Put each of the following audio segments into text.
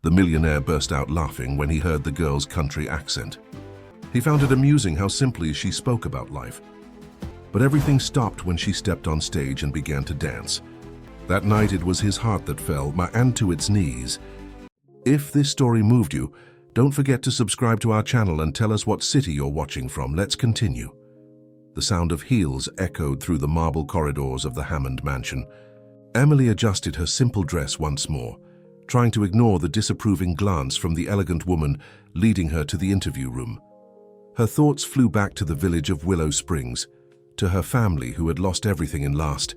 The millionaire burst out laughing when he heard the girl's country accent. He found it amusing how simply she spoke about life. But everything stopped when she stepped on stage and began to dance. That night it was his heart that fell, and to its knees. If this story moved you, don't forget to subscribe to our channel and tell us what city you're watching from. Let's continue. The sound of heels echoed through the marble corridors of the Hammond mansion. Emily adjusted her simple dress once more, trying to ignore the disapproving glance from the elegant woman leading her to the interview room. Her thoughts flew back to the village of Willow Springs, to her family who had lost everything in last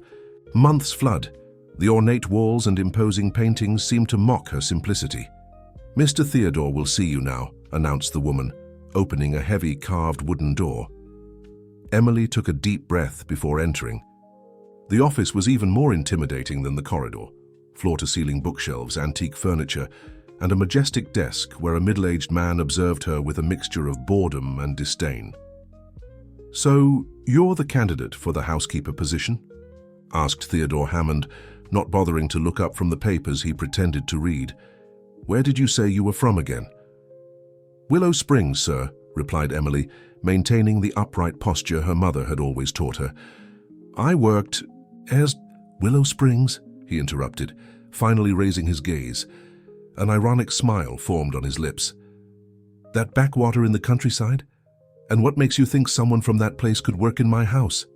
month's flood. The ornate walls and imposing paintings seemed to mock her simplicity. "Mr. Theodore will see you now," announced the woman, opening a heavy carved wooden door. Emily took a deep breath before entering. The office was even more intimidating than the corridor. Floor-to-ceiling bookshelves, antique furniture, and a majestic desk where a middle-aged man observed her with a mixture of boredom and disdain. "So, you're the candidate for the housekeeper position?" asked Theodore Hammond, not bothering to look up from the papers he pretended to read. "Where did you say you were from again?" "Willow Springs, sir," replied Emily, maintaining the upright posture her mother had always taught her. "I worked as—" "Willow Springs?" he interrupted, finally raising his gaze. An ironic smile formed on his lips. "That backwater in the countryside? And what makes you think someone from that place could work in my house?"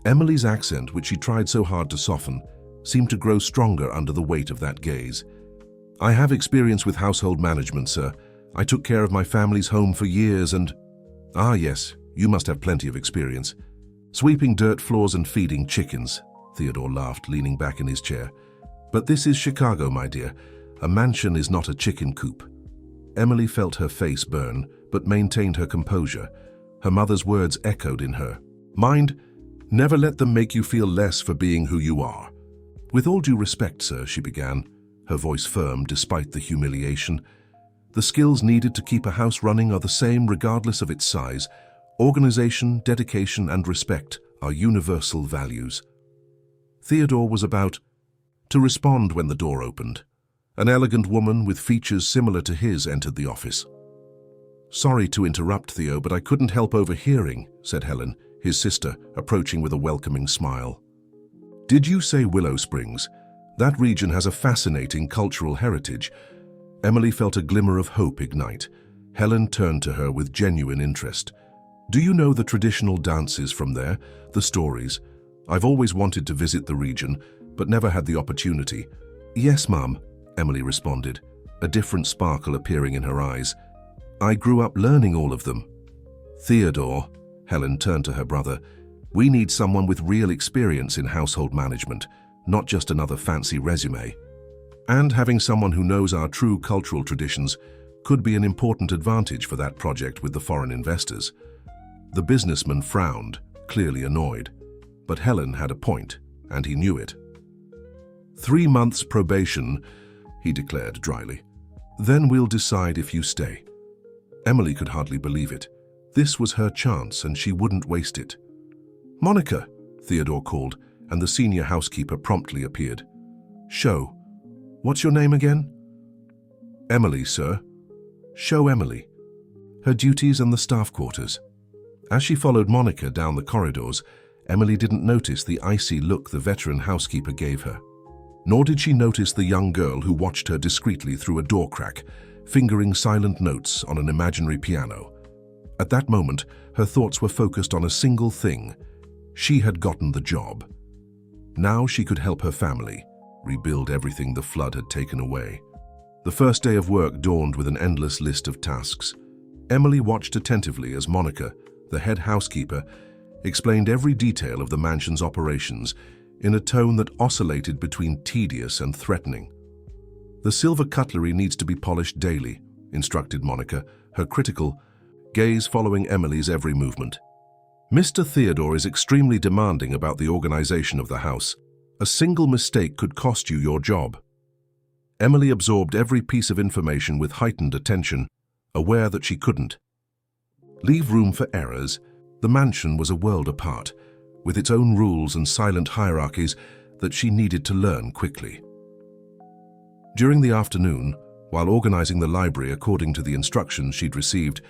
Emily's accent, which she tried so hard to soften, seemed to grow stronger under the weight of that gaze. "I have experience with household management, sir. I took care of my family's home for years and—" "Ah, yes, you must have plenty of experience. Sweeping dirt floors and feeding chickens," Theodore laughed, leaning back in his chair. "But this is Chicago, my dear. A mansion is not a chicken coop." Emily felt her face burn, but maintained her composure. Her mother's words echoed in her. "Mind, never let them make you feel less for being who you are." "With all due respect, sir," she began, her voice firm despite the humiliation. "The skills needed to keep a house running are the same regardless of its size. Organization, dedication, and respect are universal values." Theodore was about to respond when the door opened. An elegant woman with features similar to his entered the office. "Sorry to interrupt, Theo, but I couldn't help overhearing," said Helen, his sister, approaching with a welcoming smile. "Did you say Willow Springs? That region has a fascinating cultural heritage." Emily felt a glimmer of hope ignite. Helen turned to her with genuine interest. "Do you know the traditional dances from there, the stories? I've always wanted to visit the region, but never had the opportunity." "Yes, Mum," Emily responded, a different sparkle appearing in her eyes. "I grew up learning all of them." "Theodore," Helen turned to her brother, "we need someone with real experience in household management, not just another fancy resume. And having someone who knows our true cultural traditions could be an important advantage for that project with the foreign investors." The businessman frowned, clearly annoyed. But Helen had a point, and he knew it. 3 months probation, he declared dryly. "Then we'll decide if you stay." Emily could hardly believe it. This was her chance, and she wouldn't waste it. "Monica," Theodore called, and the senior housekeeper promptly appeared. "Show. What's your name again?" "Emily, sir." "Show Emily. Her duties and the staff quarters." As she followed Monica down the corridors, Emily didn't notice the icy look the veteran housekeeper gave her. Nor did she notice the young girl who watched her discreetly through a door crack, fingering silent notes on an imaginary piano. At that moment, her thoughts were focused on a single thing. She had gotten the job. Now she could help her family, rebuild everything the flood had taken away. The first day of work dawned with an endless list of tasks. Emily watched attentively as Monica, the head housekeeper, explained every detail of the mansion's operations in a tone that oscillated between tedious and threatening. "The silver cutlery needs to be polished daily," instructed Monica, her critical gaze following Emily's every movement. "Mr. Theodore is extremely demanding about the organization of the house. A single mistake could cost you your job." Emily absorbed every piece of information with heightened attention, aware that she couldn't leave room for errors. The mansion was a world apart, with its own rules and silent hierarchies that she needed to learn quickly. During the afternoon, While organizing the library according to the instructions she'd received,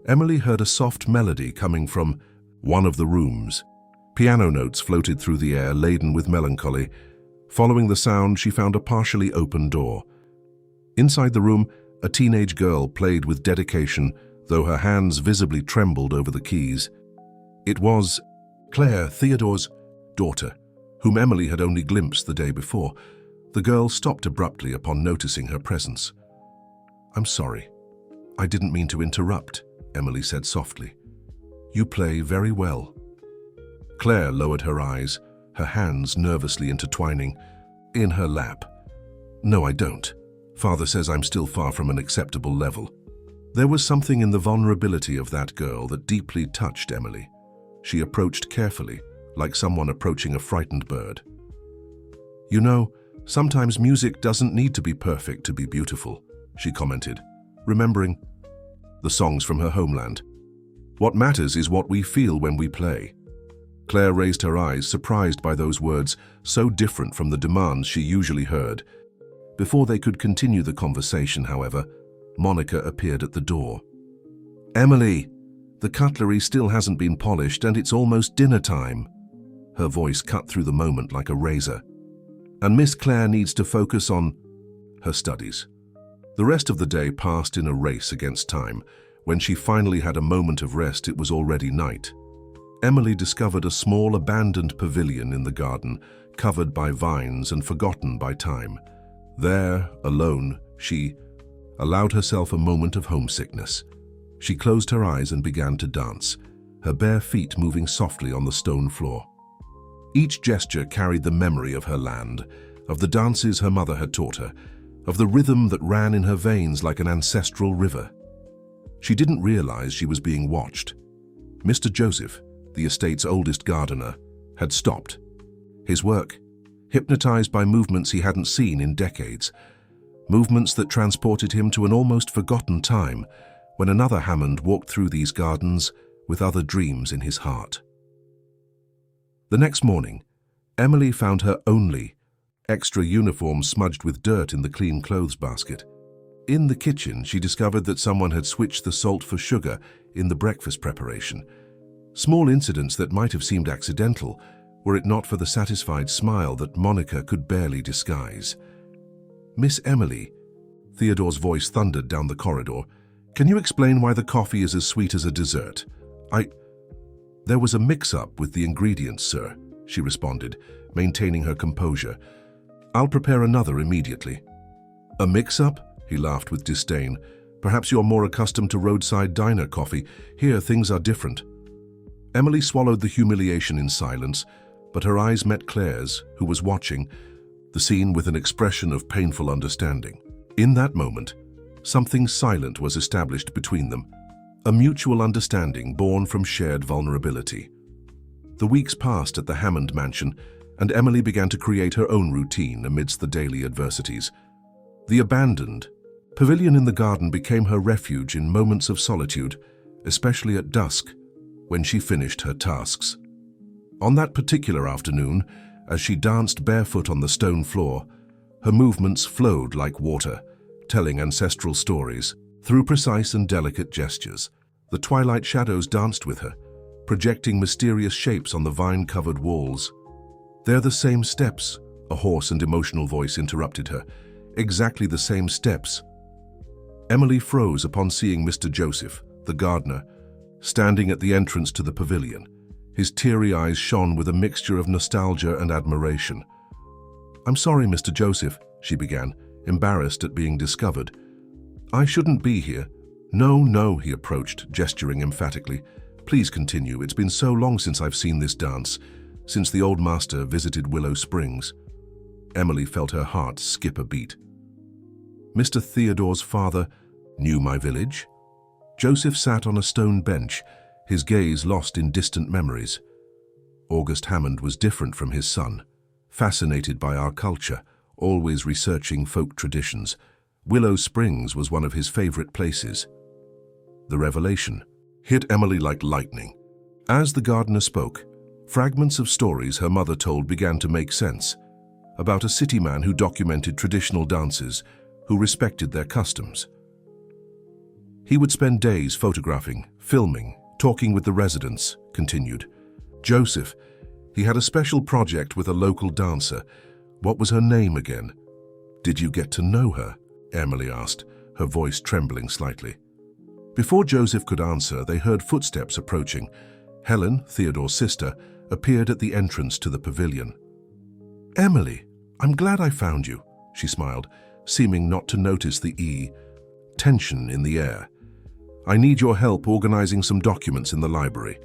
Emily heard a soft melody coming from one of the rooms. Piano notes floated through the air, laden with melancholy. Following the sound, she found a partially open door. Inside the room, a teenage girl played with dedication, though her hands visibly trembled over the keys. It was Claire, Theodore's daughter, whom Emily had only glimpsed the day before. The girl stopped abruptly upon noticing her presence. "I'm sorry. I didn't mean to interrupt," Emily said softly. "You play very well." Claire lowered her eyes, her hands nervously intertwining in her lap. "No, I don't. Father says I'm still far from an acceptable level." There was something in the vulnerability of that girl that deeply touched Emily. She approached carefully, like someone approaching a frightened bird. "You know, sometimes music doesn't need to be perfect to be beautiful," she commented, remembering the songs from her homeland. "What matters is what we feel when we play." Claire raised her eyes, surprised by those words, so different from the demands she usually heard. Before they could continue the conversation, however, Monica appeared at the door. "Emily, the cutlery still hasn't been polished and it's almost dinner time." Her voice cut through the moment like a razor. "And Miss Claire needs to focus on her studies." The rest of the day passed in a race against time. When she finally had a moment of rest, it was already night. Emily discovered a small abandoned pavilion in the garden, covered by vines and forgotten by time. There, alone, she allowed herself a moment of homesickness. She closed her eyes and began to dance, her bare feet moving softly on the stone floor. Each gesture carried the memory of her land, of the dances her mother had taught her, of the rhythm that ran in her veins like an ancestral river. She didn't realize she was being watched. Mr. Joseph, the estate's oldest gardener, had stopped. His work, hypnotized by movements he hadn't seen in decades, movements that transported him to an almost forgotten time when another Hammond walked through these gardens with other dreams in his heart. The next morning, Emily found her only extra uniform smudged with dirt in the clean clothes basket. In the kitchen, she discovered that someone had switched the salt for sugar in the breakfast preparation. Small incidents that might have seemed accidental, were it not for the satisfied smile that Monica could barely disguise. "Miss Emily," Theodore's voice thundered down the corridor, "can you explain why the coffee is as sweet as a dessert?" There was a mix-up with the ingredients, sir," she responded, maintaining her composure. "I'll prepare another immediately." "A mix-up?" he laughed with disdain. "Perhaps you're more accustomed to roadside diner coffee. Here, things are different." Emily swallowed the humiliation in silence, but her eyes met Claire's, who was watching the scene with an expression of painful understanding. In that moment, something silent was established between them, a mutual understanding born from shared vulnerability. The weeks passed at the Hammond mansion, and Emily began to create her own routine amidst the daily adversities. The abandoned pavilion in the garden became her refuge in moments of solitude, especially at dusk, when she finished her tasks. On that particular afternoon, as she danced barefoot on the stone floor, her movements flowed like water, telling ancestral stories through precise and delicate gestures. The twilight shadows danced with her, projecting mysterious shapes on the vine-covered walls. "They're the same steps," a hoarse and emotional voice interrupted her. "Exactly the same steps." Emily froze upon seeing Mr. Joseph, the gardener, standing at the entrance to the pavilion. His teary eyes shone with a mixture of nostalgia and admiration. "I'm sorry, Mr. Joseph," she began, embarrassed at being discovered. "I shouldn't be here." No, he approached, gesturing emphatically. "Please continue. It's been so long since I've seen this dance, since the old master visited Willow Springs." Emily felt her heart skip a beat. "Mr. Theodore's father knew my village?" Joseph sat on a stone bench, his gaze lost in distant memories. August Hammond was different from his son, fascinated by our culture, always researching folk traditions. Willow Springs was one of his favorite places. The revelation hit Emily like lightning. As the gardener spoke, fragments of stories her mother told began to make sense. About a city man who documented traditional dances, who respected their customs. He would spend days photographing, filming, talking with the residents, continued. Joseph, he had a special project with a local dancer. What was her name again? Did you get to know her? Emily asked, her voice trembling slightly. Before Joseph could answer, they heard footsteps approaching. Helen, Theodore's sister, appeared at the entrance to the pavilion. Emily, I'm glad I found you, she smiled, seeming not to notice the tension in the air. I need your help organizing some documents in the library.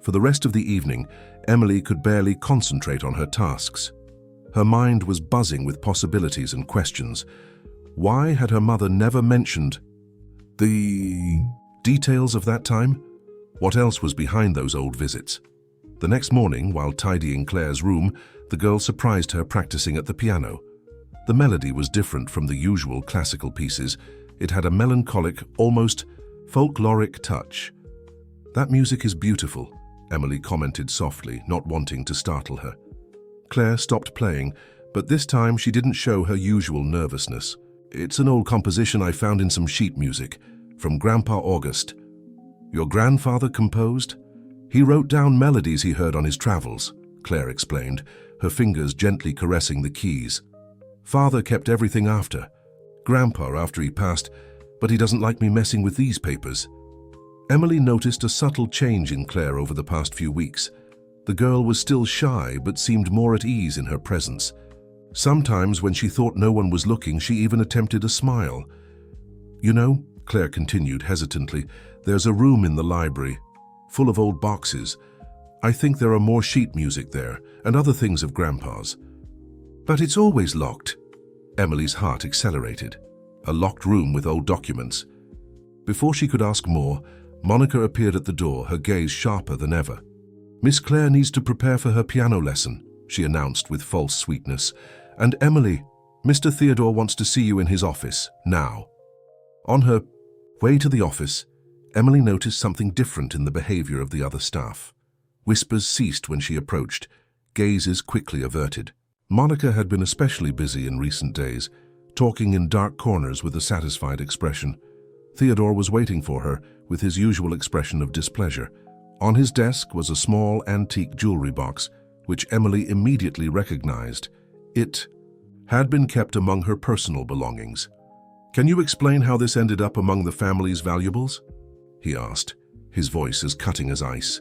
For the rest of the evening, Emily could barely concentrate on her tasks. Her mind was buzzing with possibilities and questions. Why had her mother never mentioned the details of that time? What else was behind those old visits? The next morning, while tidying Claire's room, the girl surprised her practicing at the piano. The melody was different from the usual classical pieces. It had a melancholic, almost folkloric touch. That music is beautiful, Emily commented softly, not wanting to startle her. Claire stopped playing, but this time she didn't show her usual nervousness. It's an old composition I found in some sheet music, from Grandpa August. Your grandfather composed? He wrote down melodies he heard on his travels, Claire explained, her fingers gently caressing the keys. Father kept everything after. Grandpa after he passed, but he doesn't like me messing with these papers. Emily noticed a subtle change in Claire over the past few weeks. The girl was still shy, but seemed more at ease in her presence. Sometimes, when she thought no one was looking, she even attempted a smile. You know, Claire continued hesitantly, there's a room in the library, full of old boxes. I think there are more sheet music there, and other things of Grandpa's. But it's always locked. Emily's heart accelerated. A locked room with old documents. Before she could ask more, Monica appeared at the door, her gaze sharper than ever. Miss Claire needs to prepare for her piano lesson, she announced with false sweetness. And Emily, Mr. Theodore wants to see you in his office, now. On her way to the office, Emily noticed something different in the behavior of the other staff. Whispers ceased when she approached, gazes quickly averted. Monica had been especially busy in recent days, talking in dark corners with a satisfied expression. Theodore was waiting for her with his usual expression of displeasure. On his desk was a small antique jewelry box, which Emily immediately recognized. It had been kept among her personal belongings. Can you explain how this ended up among the family's valuables? He asked, his voice as cutting as ice.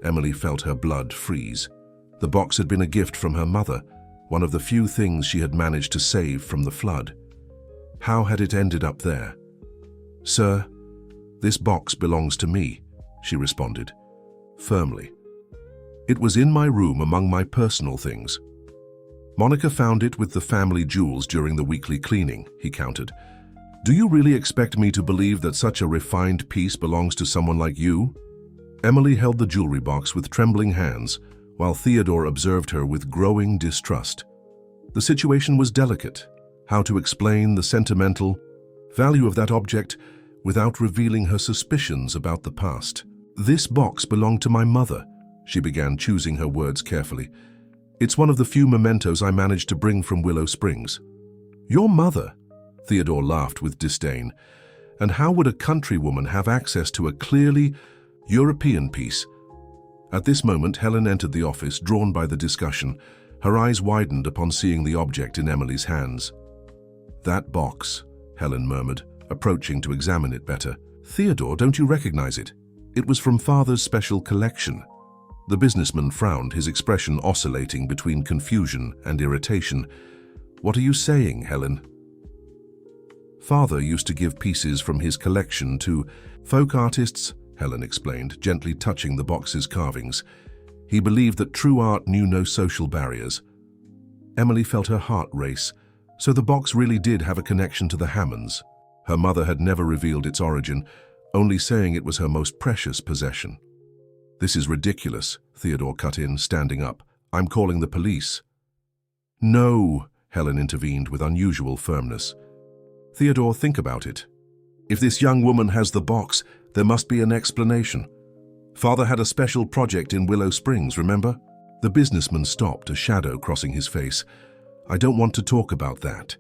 Emily felt her blood freeze. The box had been a gift from her mother, one of the few things she had managed to save from the flood. How had it ended up there? Sir, this box belongs to me, she responded, firmly. It was in my room among my personal things. Monica found it with the family jewels during the weekly cleaning, he countered. Do you really expect me to believe that such a refined piece belongs to someone like you? Emily held the jewelry box with trembling hands, while Theodore observed her with growing distrust. The situation was delicate. How to explain the sentimental value of that object without revealing her suspicions about the past. This box belonged to my mother, she began, choosing her words carefully. It's one of the few mementos I managed to bring from Willow Springs. Your mother? Theodore laughed with disdain. And how would a countrywoman have access to a clearly European piece? At this moment, Helen entered the office, drawn by the discussion. Her eyes widened upon seeing the object in Emily's hands. That box, Helen murmured, approaching to examine it better. Theodore, don't you recognize it? It was from Father's special collection. The businessman frowned, his expression oscillating between confusion and irritation. What are you saying, Helen? Father used to give pieces from his collection to folk artists, Helen explained, gently touching the box's carvings. He believed that true art knew no social barriers. Emily felt her heart race. So the box really did have a connection to the Hammonds. Her mother had never revealed its origin, only saying it was her most precious possession. This is ridiculous, Theodore cut in, standing up. I'm calling the police. No, Helen intervened with unusual firmness. Theodore, think about it. If this young woman has the box, there must be an explanation. Father had a special project in Willow Springs, remember? The businessman stopped, a shadow crossing his face. I don't want to talk about that.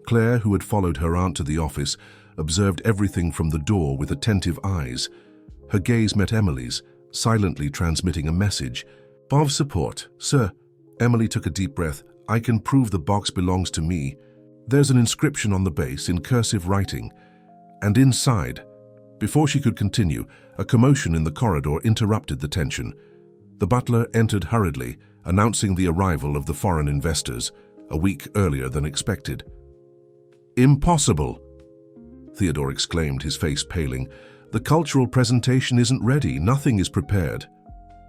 Claire, who had followed her aunt to the office, observed everything from the door with attentive eyes. Her gaze met Emily's, silently transmitting a message of support. "Sir," Emily took a deep breath, "I can prove the box belongs to me. There's an inscription on the base in cursive writing. And inside..." Before she could continue, a commotion in the corridor interrupted the tension. The butler entered hurriedly, announcing the arrival of the foreign investors, a week earlier than expected. "Impossible!" Theodore exclaimed, his face paling. "The cultural presentation isn't ready. Nothing is prepared."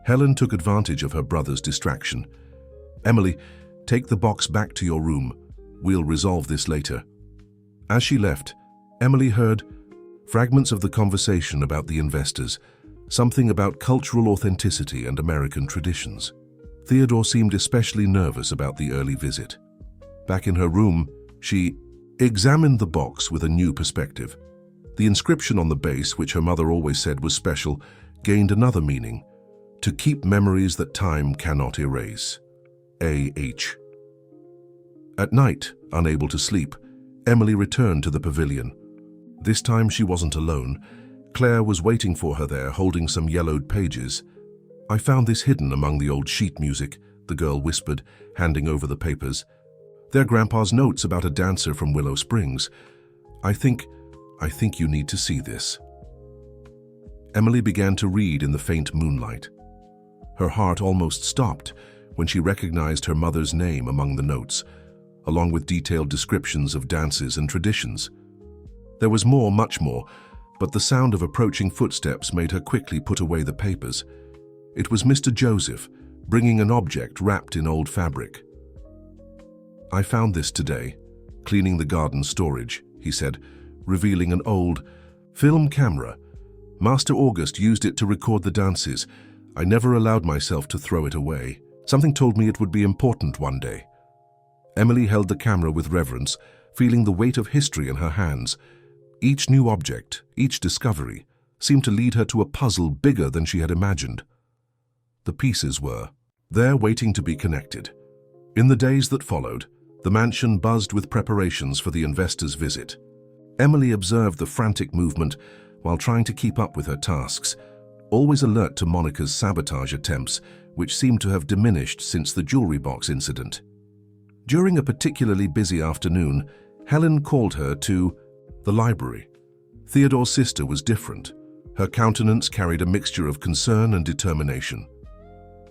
Helen took advantage of her brother's distraction. "Emily, take the box back to your room. We'll resolve this later." As she left, Emily heard fragments of the conversation about the investors, something about cultural authenticity and American traditions. Theodore seemed especially nervous about the early visit. Back in her room, she examined the box with a new perspective. The inscription on the base, which her mother always said was special, gained another meaning: to keep memories that time cannot erase. A.H. At night, unable to sleep, Emily returned to the pavilion. This time she wasn't alone. Claire was waiting for her there, holding some yellowed pages. "I found this hidden among the old sheet music," the girl whispered, handing over the papers. "They're Grandpa's notes about a dancer from Willow Springs. I think you need to see this." Emily began to read in the faint moonlight. Her heart almost stopped when she recognized her mother's name among the notes, along with detailed descriptions of dances and traditions. There was more, much more, but the sound of approaching footsteps made her quickly put away the papers. It was Mr. Joseph, bringing an object wrapped in old fabric. "I found this today, cleaning the garden storage," he said, revealing an old film camera. "Master August used it to record the dances. I never allowed myself to throw it away. Something told me it would be important one day." Emily held the camera with reverence, feeling the weight of history in her hands. Each new object, each discovery, seemed to lead her to a puzzle bigger than she had imagined. The pieces were there, waiting to be connected. In the days that followed, the mansion buzzed with preparations for the investors' visit. Emily observed the frantic movement while trying to keep up with her tasks, always alert to Monica's sabotage attempts, which seemed to have diminished since the jewelry box incident. During a particularly busy afternoon, Helen called her to the library. Theodore's sister was different. Her countenance carried a mixture of concern and determination.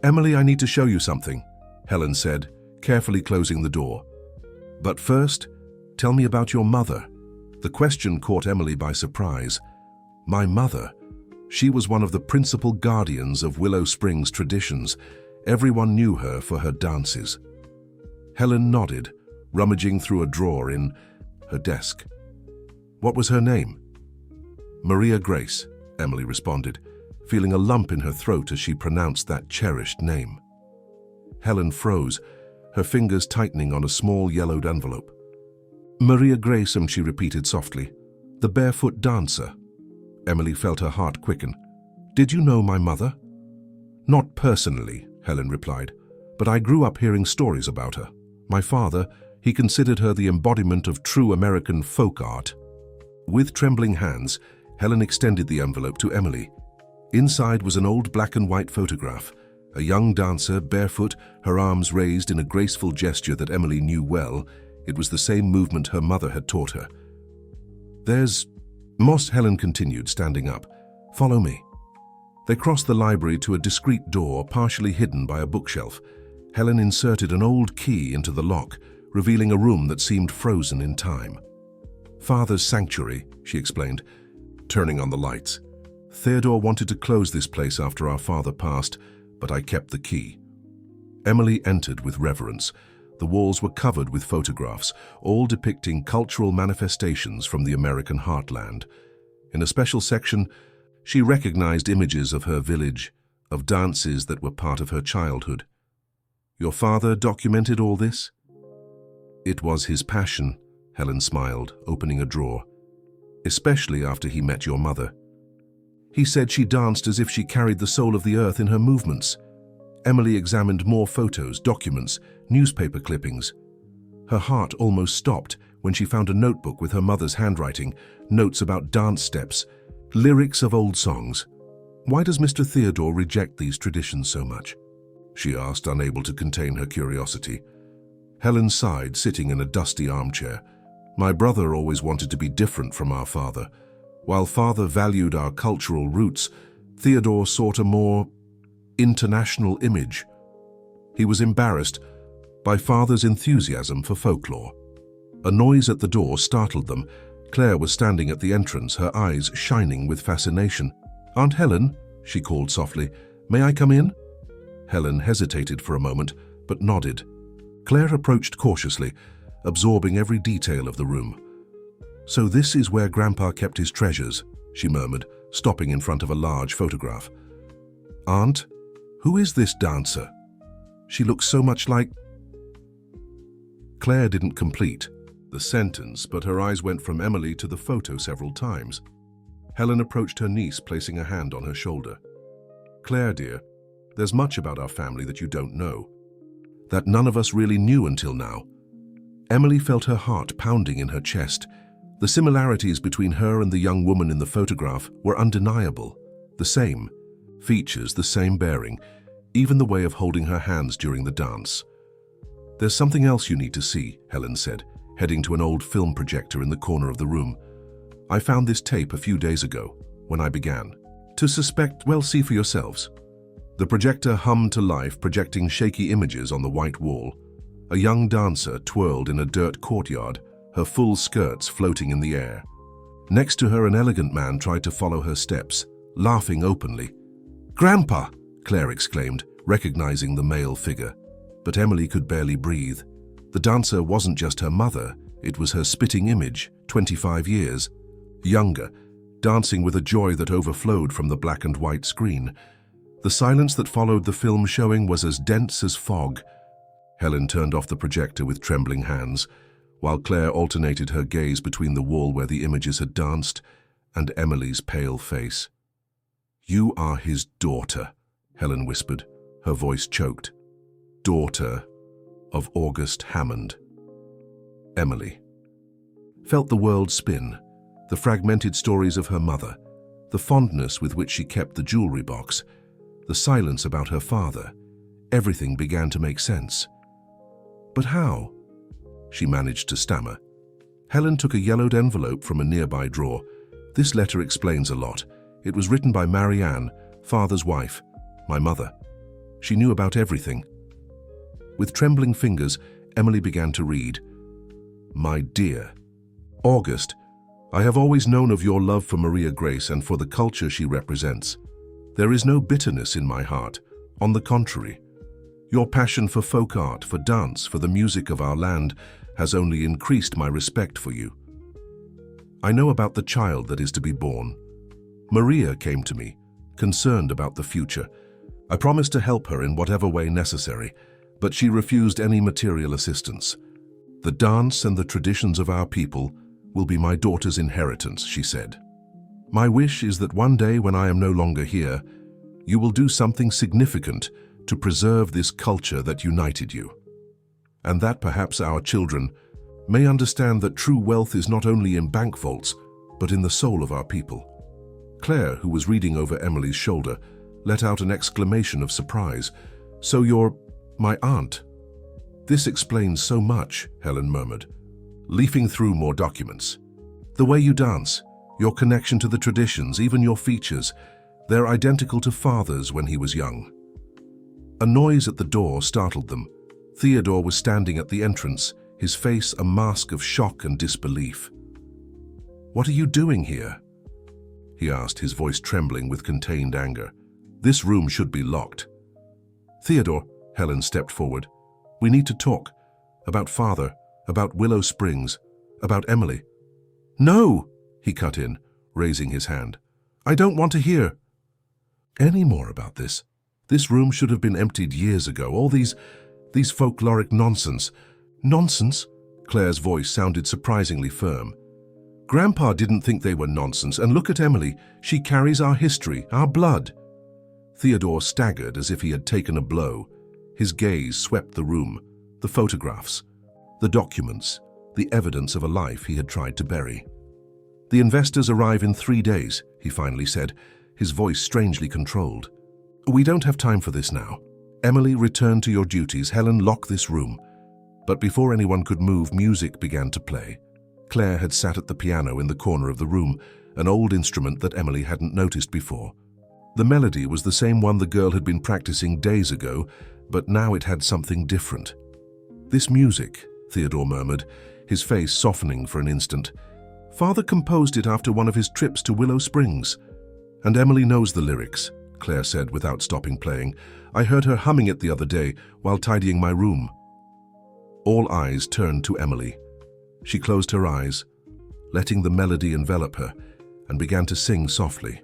"Emily, I need to show you something," Helen said, carefully closing the door. "But first, tell me about your mother." The question caught Emily by surprise. "My mother? She was one of the principal guardians of Willow Springs traditions. Everyone knew her for her dances." Helen nodded, rummaging through a drawer in her desk. "What was her name?" "Maria Grace," Emily responded, feeling a lump in her throat as she pronounced that cherished name. Helen froze, her fingers tightening on a small yellowed envelope. "Maria Grace," she repeated softly. "The barefoot dancer." Emily felt her heart quicken. "Did you know my mother?" "Not personally," Helen replied, "but I grew up hearing stories about her. My father, he considered her the embodiment of true American folk art." With trembling hands, Helen extended the envelope to Emily. Inside was an old black and white photograph, a young dancer, barefoot, her arms raised in a graceful gesture that Emily knew well. It was the same movement her mother had taught her. "There's Moss," Helen continued, standing up. "Follow me." They crossed the library to a discreet door partially hidden by a bookshelf. Helen inserted an old key into the lock, revealing a room that seemed frozen in time. "Father's sanctuary," she explained, turning on the lights. "Theodore wanted to close this place after our father passed, but I kept the key." Emily entered with reverence. The walls were covered with photographs, all depicting cultural manifestations from the American heartland. In a special section, she recognized images of her village, of dances that were part of her childhood. "Your father documented all this?" "It was his passion," Helen smiled, opening a drawer. "Especially after he met your mother. He said she danced as if she carried the soul of the earth in her movements." Emily examined more photos, documents, newspaper clippings. Her heart almost stopped when she found a notebook with her mother's handwriting, notes about dance steps, lyrics of old songs. "Why does Mr. Theodore reject these traditions so much?" she asked, unable to contain her curiosity. Helen sighed, sitting in a dusty armchair. "My brother always wanted to be different from our father. While father valued our cultural roots, Theodore sought a more international image. He was embarrassed by father's enthusiasm for folklore." A noise at the door startled them. Claire was standing at the entrance, her eyes shining with fascination. "Aunt Helen," she called softly, "may I come in?" Helen hesitated for a moment, but nodded. Claire approached cautiously, absorbing every detail of the room. "So this is where Grandpa kept his treasures," she murmured, stopping in front of a large photograph. "Aunt, who is this dancer? She looks so much like—" Claire didn't complete the sentence, but her eyes went from Emily to the photo several times. Helen approached her niece, placing a hand on her shoulder. "Claire, dear, there's much about our family that you don't know, that none of us really knew until now." Emily felt her heart pounding in her chest. The similarities between her and the young woman in the photograph were undeniable. The same features, the same bearing, even the way of holding her hands during the dance. "There's something else you need to see," Helen said, heading to an old film projector in the corner of the room. "I found this tape a few days ago, when I began to suspect, well, see for yourselves." The projector hummed to life, projecting shaky images on the white wall. A young dancer twirled in a dirt courtyard, her full skirts floating in the air. Next to her, an elegant man tried to follow her steps, laughing openly. "Grandpa!" Claire exclaimed, recognizing the male figure. But Emily could barely breathe. The dancer wasn't just her mother, it was her spitting image, 25 years younger, dancing with a joy that overflowed from the black and white screen. The silence that followed the film showing was as dense as fog. Helen turned off the projector with trembling hands, while Claire alternated her gaze between the wall where the images had danced and Emily's pale face. "You are his daughter," Helen whispered, her voice choked. "Daughter of August Hammond." Emily felt the world spin, the fragmented stories of her mother, the fondness with which she kept the jewelry box, the silence about her father. Everything began to make sense. "But how?" she managed to stammer. Helen took a yellowed envelope from a nearby drawer. "This letter explains a lot. It was written by Marianne, father's wife, my mother. She knew about everything." With trembling fingers, Emily began to read. "My dear August, I have always known of your love for Maria Grace and for the culture she represents. There is no bitterness in my heart. On the contrary, your passion for folk art, for dance, for the music of our land has only increased my respect for you. I know about the child that is to be born. Maria came to me, concerned about the future. I promised to help her in whatever way necessary, but she refused any material assistance. The dance and the traditions of our people will be my daughter's inheritance," she said. "My wish is that one day when I am no longer here, you will do something significant to preserve this culture that united you. And that perhaps our children may understand that true wealth is not only in bank vaults, but in the soul of our people." Claire, who was reading over Emily's shoulder, let out an exclamation of surprise. "So you're my aunt?" "This explains so much," Helen murmured, leafing through more documents. "The way you dance, your connection to the traditions, even your features, they're identical to father's when he was young." A noise at the door startled them. Theodore was standing at the entrance, his face a mask of shock and disbelief. "What are you doing here?" he asked, his voice trembling with contained anger. "This room should be locked." "Theodore," Helen stepped forward, "we need to talk. About father, about Willow Springs, about Emily." "No," he cut in, raising his hand. "I don't want to hear any more about this. This room should have been emptied years ago. All these folkloric nonsense." "Nonsense?" Claire's voice sounded surprisingly firm. "Grandpa didn't think they were nonsense, and look at Emily. She carries our history, our blood." Theodore staggered as if he had taken a blow. His gaze swept the room, the photographs, the documents, the evidence of a life he had tried to bury. "The investors arrive in 3 days," he finally said, his voice strangely controlled. "We don't have time for this now. Emily, return to your duties. Helen, lock this room." But before anyone could move, music began to play. Claire had sat at the piano in the corner of the room, an old instrument that Emily hadn't noticed before. The melody was the same one the girl had been practicing days ago, but now it had something different. "This music," Theodore murmured, his face softening for an instant. "Father composed it after one of his trips to Willow Springs." "And Emily knows the lyrics," Claire said without stopping playing. "I heard her humming it the other day while tidying my room." All eyes turned to Emily. She closed her eyes, letting the melody envelop her, and began to sing softly.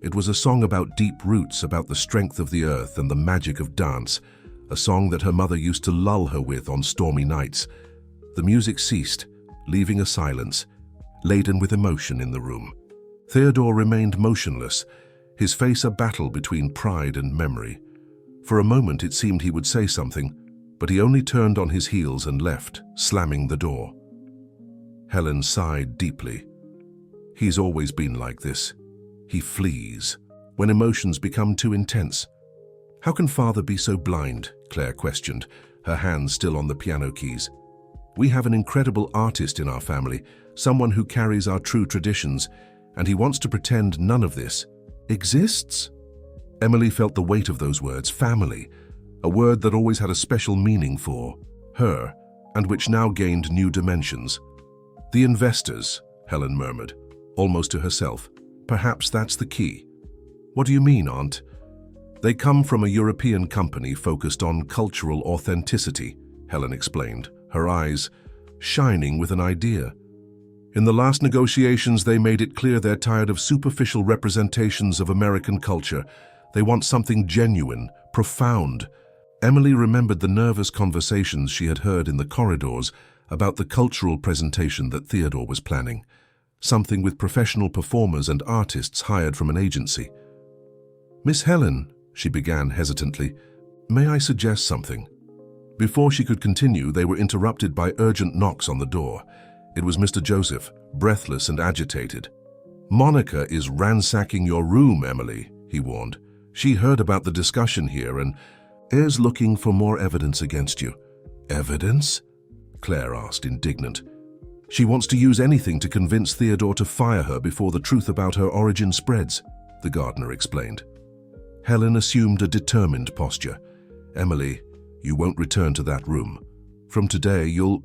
It was a song about deep roots, about the strength of the earth and the magic of dance, a song that her mother used to lull her with on stormy nights. The music ceased, leaving a silence, laden with emotion in the room. Theodore remained motionless, his face a battle between pride and memory. For a moment it seemed he would say something, but he only turned on his heels and left, slamming the door. Helen sighed deeply. "He's always been like this. He flees when emotions become too intense." "How can father be so blind?" Claire questioned, her hands still on the piano keys. "We have an incredible artist in our family, someone who carries our true traditions, and he wants to pretend none of this exists?" Emily felt the weight of those words, family, a word that always had a special meaning for her, and which now gained new dimensions. "The investors," Helen murmured, almost to herself. "Perhaps that's the key." "What do you mean, Aunt?" "They come from a European company focused on cultural authenticity," Helen explained, her eyes shining with an idea. "In the last negotiations, they made it clear they're tired of superficial representations of American culture. They want something genuine, profound." Emily remembered the nervous conversations she had heard in the corridors about the cultural presentation that Theodore was planning, something with professional performers and artists hired from an agency. "Miss Helen," she began hesitantly, "may I suggest something?" Before she could continue, they were interrupted by urgent knocks on the door. It was Mr. Joseph, breathless and agitated. "Monica is ransacking your room, Emily," he warned. "She heard about the discussion here and is looking for more evidence against you." "Evidence?" Claire asked, indignant. "She wants to use anything to convince Theodore to fire her before the truth about her origin spreads," the gardener explained. Helen assumed a determined posture. "Emily, you won't return to that room. From today, you'll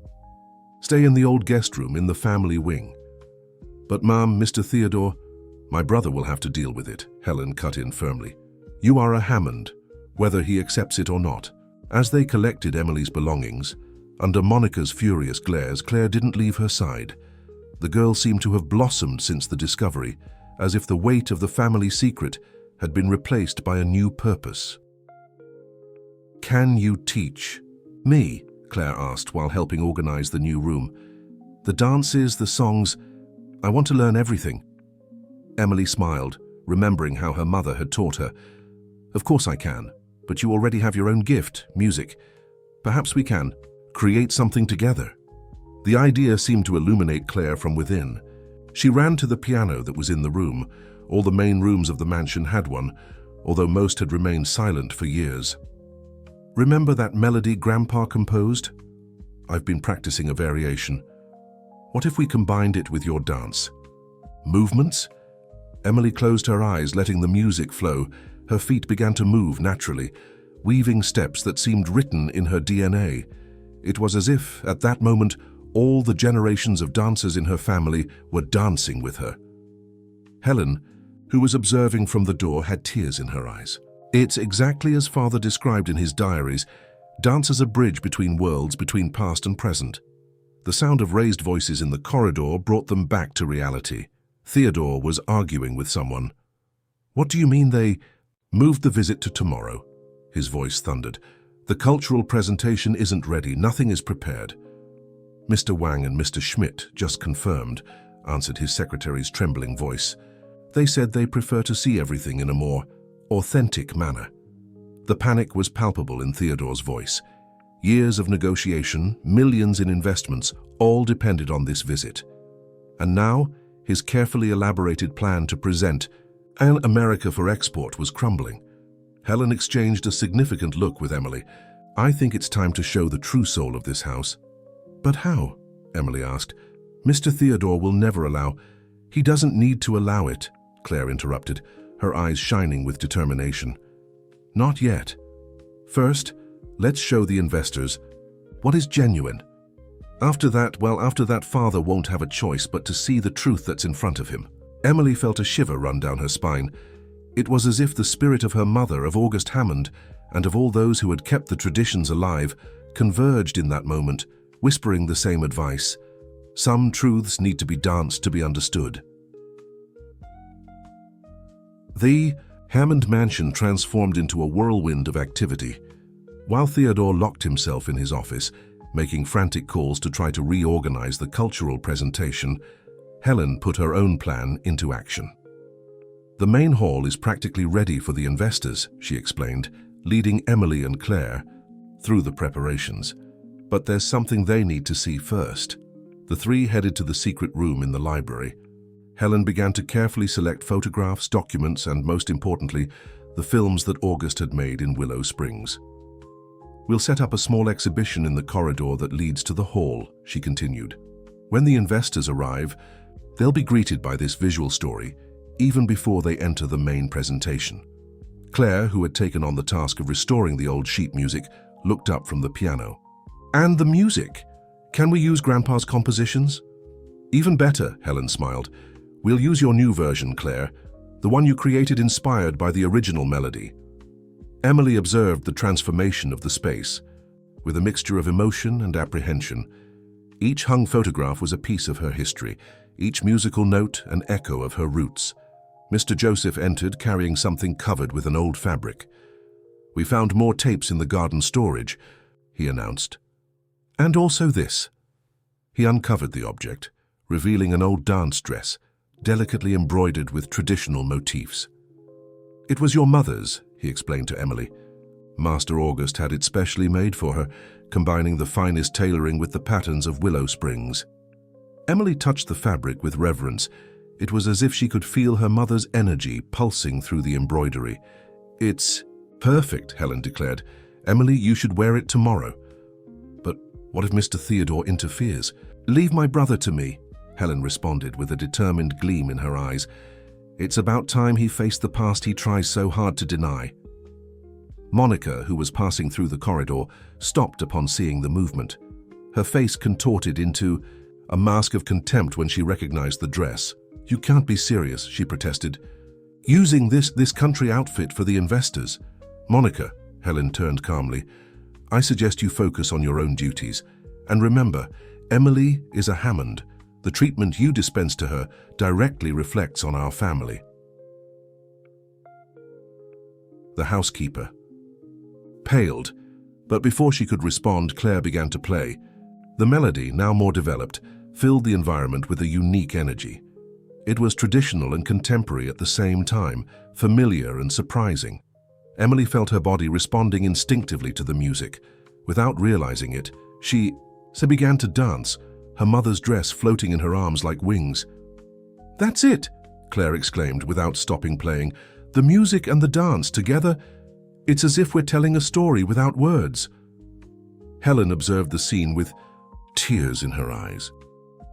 stay in the old guest room in the family wing." "But, Ma'am, Mr. Theodore, my brother will have to deal with it," Helen cut in firmly. "You are a Hammond, whether he accepts it or not." As they collected Emily's belongings, under Monica's furious glares, Claire didn't leave her side. The girl seemed to have blossomed since the discovery, as if the weight of the family secret had been replaced by a new purpose. "Can you teach me?" Claire asked while helping organize the new room. "The dances, the songs, I want to learn everything." Emily smiled, remembering how her mother had taught her. "Of course I can, but you already have your own gift, music. Perhaps we can create something together." The idea seemed to illuminate Claire from within. She ran to the piano that was in the room. All the main rooms of the mansion had one, although most had remained silent for years. "Remember that melody Grandpa composed? I've been practicing a variation. What if we combined it with your dance? Movements?" Emily closed her eyes, letting the music flow. Her feet began to move naturally, weaving steps that seemed written in her DNA. It was as if, at that moment, all the generations of dancers in her family were dancing with her. Helen, who was observing from the door, had tears in her eyes. "It's exactly as Father described in his diaries. Dance as a bridge between worlds, between past and present." The sound of raised voices in the corridor brought them back to reality. Theodore was arguing with someone. "What do you mean they moved the visit to tomorrow?" His voice thundered. "The cultural presentation isn't ready. Nothing is prepared." "Mr. Wang and Mr. Schmidt just confirmed," answered his secretary's trembling voice. "They said they prefer to see everything in a more authentic manner." The panic was palpable in Theodore's voice. Years of negotiation, millions in investments, all depended on this visit. And now, his carefully elaborated plan to present an America for export was crumbling. Helen exchanged a significant look with Emily. "I think it's time to show the true soul of this house." "But how?" Emily asked. "Mr. Theodore will never allow—" "He doesn't need to allow it," Claire interrupted, her eyes shining with determination. "Not yet. First, let's show the investors what is genuine. After that, father won't have a choice but to see the truth that's in front of him." Emily felt a shiver run down her spine. It was as if the spirit of her mother, of August Hammond, and of all those who had kept the traditions alive, converged in that moment, whispering the same advice. Some truths need to be danced to be understood. The Hammond mansion transformed into a whirlwind of activity. While Theodore locked himself in his office, making frantic calls to try to reorganize the cultural presentation, Helen put her own plan into action. "The main hall is practically ready for the investors," she explained, leading Emily and Claire through the preparations. "But there's something they need to see first." The three headed to the secret room in the library. Helen began to carefully select photographs, documents, and most importantly, the films that August had made in Willow Springs. "We'll set up a small exhibition in the corridor that leads to the hall," she continued. "When the investors arrive, they'll be greeted by this visual story, even before they enter the main presentation." Claire, who had taken on the task of restoring the old sheet music, looked up from the piano. "And the music? Can we use Grandpa's compositions?" "Even better," Helen smiled. "We'll use your new version, Claire, the one you created inspired by the original melody." Emily observed the transformation of the space, with a mixture of emotion and apprehension. Each hung photograph was a piece of her history, each musical note an echo of her roots. Mr. Joseph entered carrying something covered with an old fabric. "We found more tapes in the garden storage," he announced. "And also this." He uncovered the object, revealing an old dance dress, delicately embroidered with traditional motifs. "It was your mother's," he explained to Emily. "Master August had it specially made for her, combining the finest tailoring with the patterns of Willow Springs." Emily touched the fabric with reverence. It was as if she could feel her mother's energy pulsing through the embroidery. "It's perfect," Helen declared. "Emily, you should wear it tomorrow." "But what if Mr. Theodore interferes?" "Leave my brother to me," Helen responded with a determined gleam in her eyes. "It's about time he faced the past he tries so hard to deny." Monica, who was passing through the corridor, stopped upon seeing the movement. Her face contorted into a mask of contempt when she recognized the dress. "You can't be serious," she protested. "Using this country outfit for the investors." "Monica," Helen turned calmly, "I suggest you focus on your own duties. And remember, Emily is a Hammond. The treatment you dispense to her directly reflects on our family." The housekeeper paled, but before she could respond, Claire began to play. The melody, now more developed, filled the environment with a unique energy. It was traditional and contemporary at the same time, familiar and surprising. Emily felt her body responding instinctively to the music. Without realizing it, she began to dance, her mother's dress floating in her arms like wings. "That's it!" Claire exclaimed without stopping playing. "The music and the dance together, it's as if we're telling a story without words." Helen observed the scene with tears in her eyes.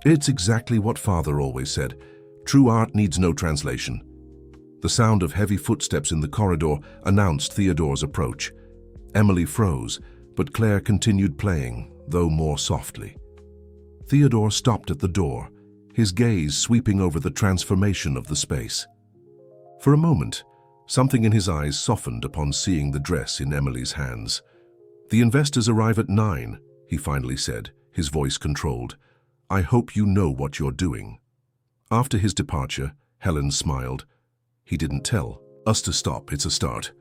"It's exactly what Father always said. True art needs no translation." The sound of heavy footsteps in the corridor announced Theodore's approach. Emily froze, but Claire continued playing, though more softly. Theodore stopped at the door, his gaze sweeping over the transformation of the space. For a moment, something in his eyes softened upon seeing the dress in Emily's hands. "The investors arrive at 9, he finally said, his voice controlled. "I hope you know what you're doing." After his departure, Helen smiled. "He didn't tell us to stop, it's a start."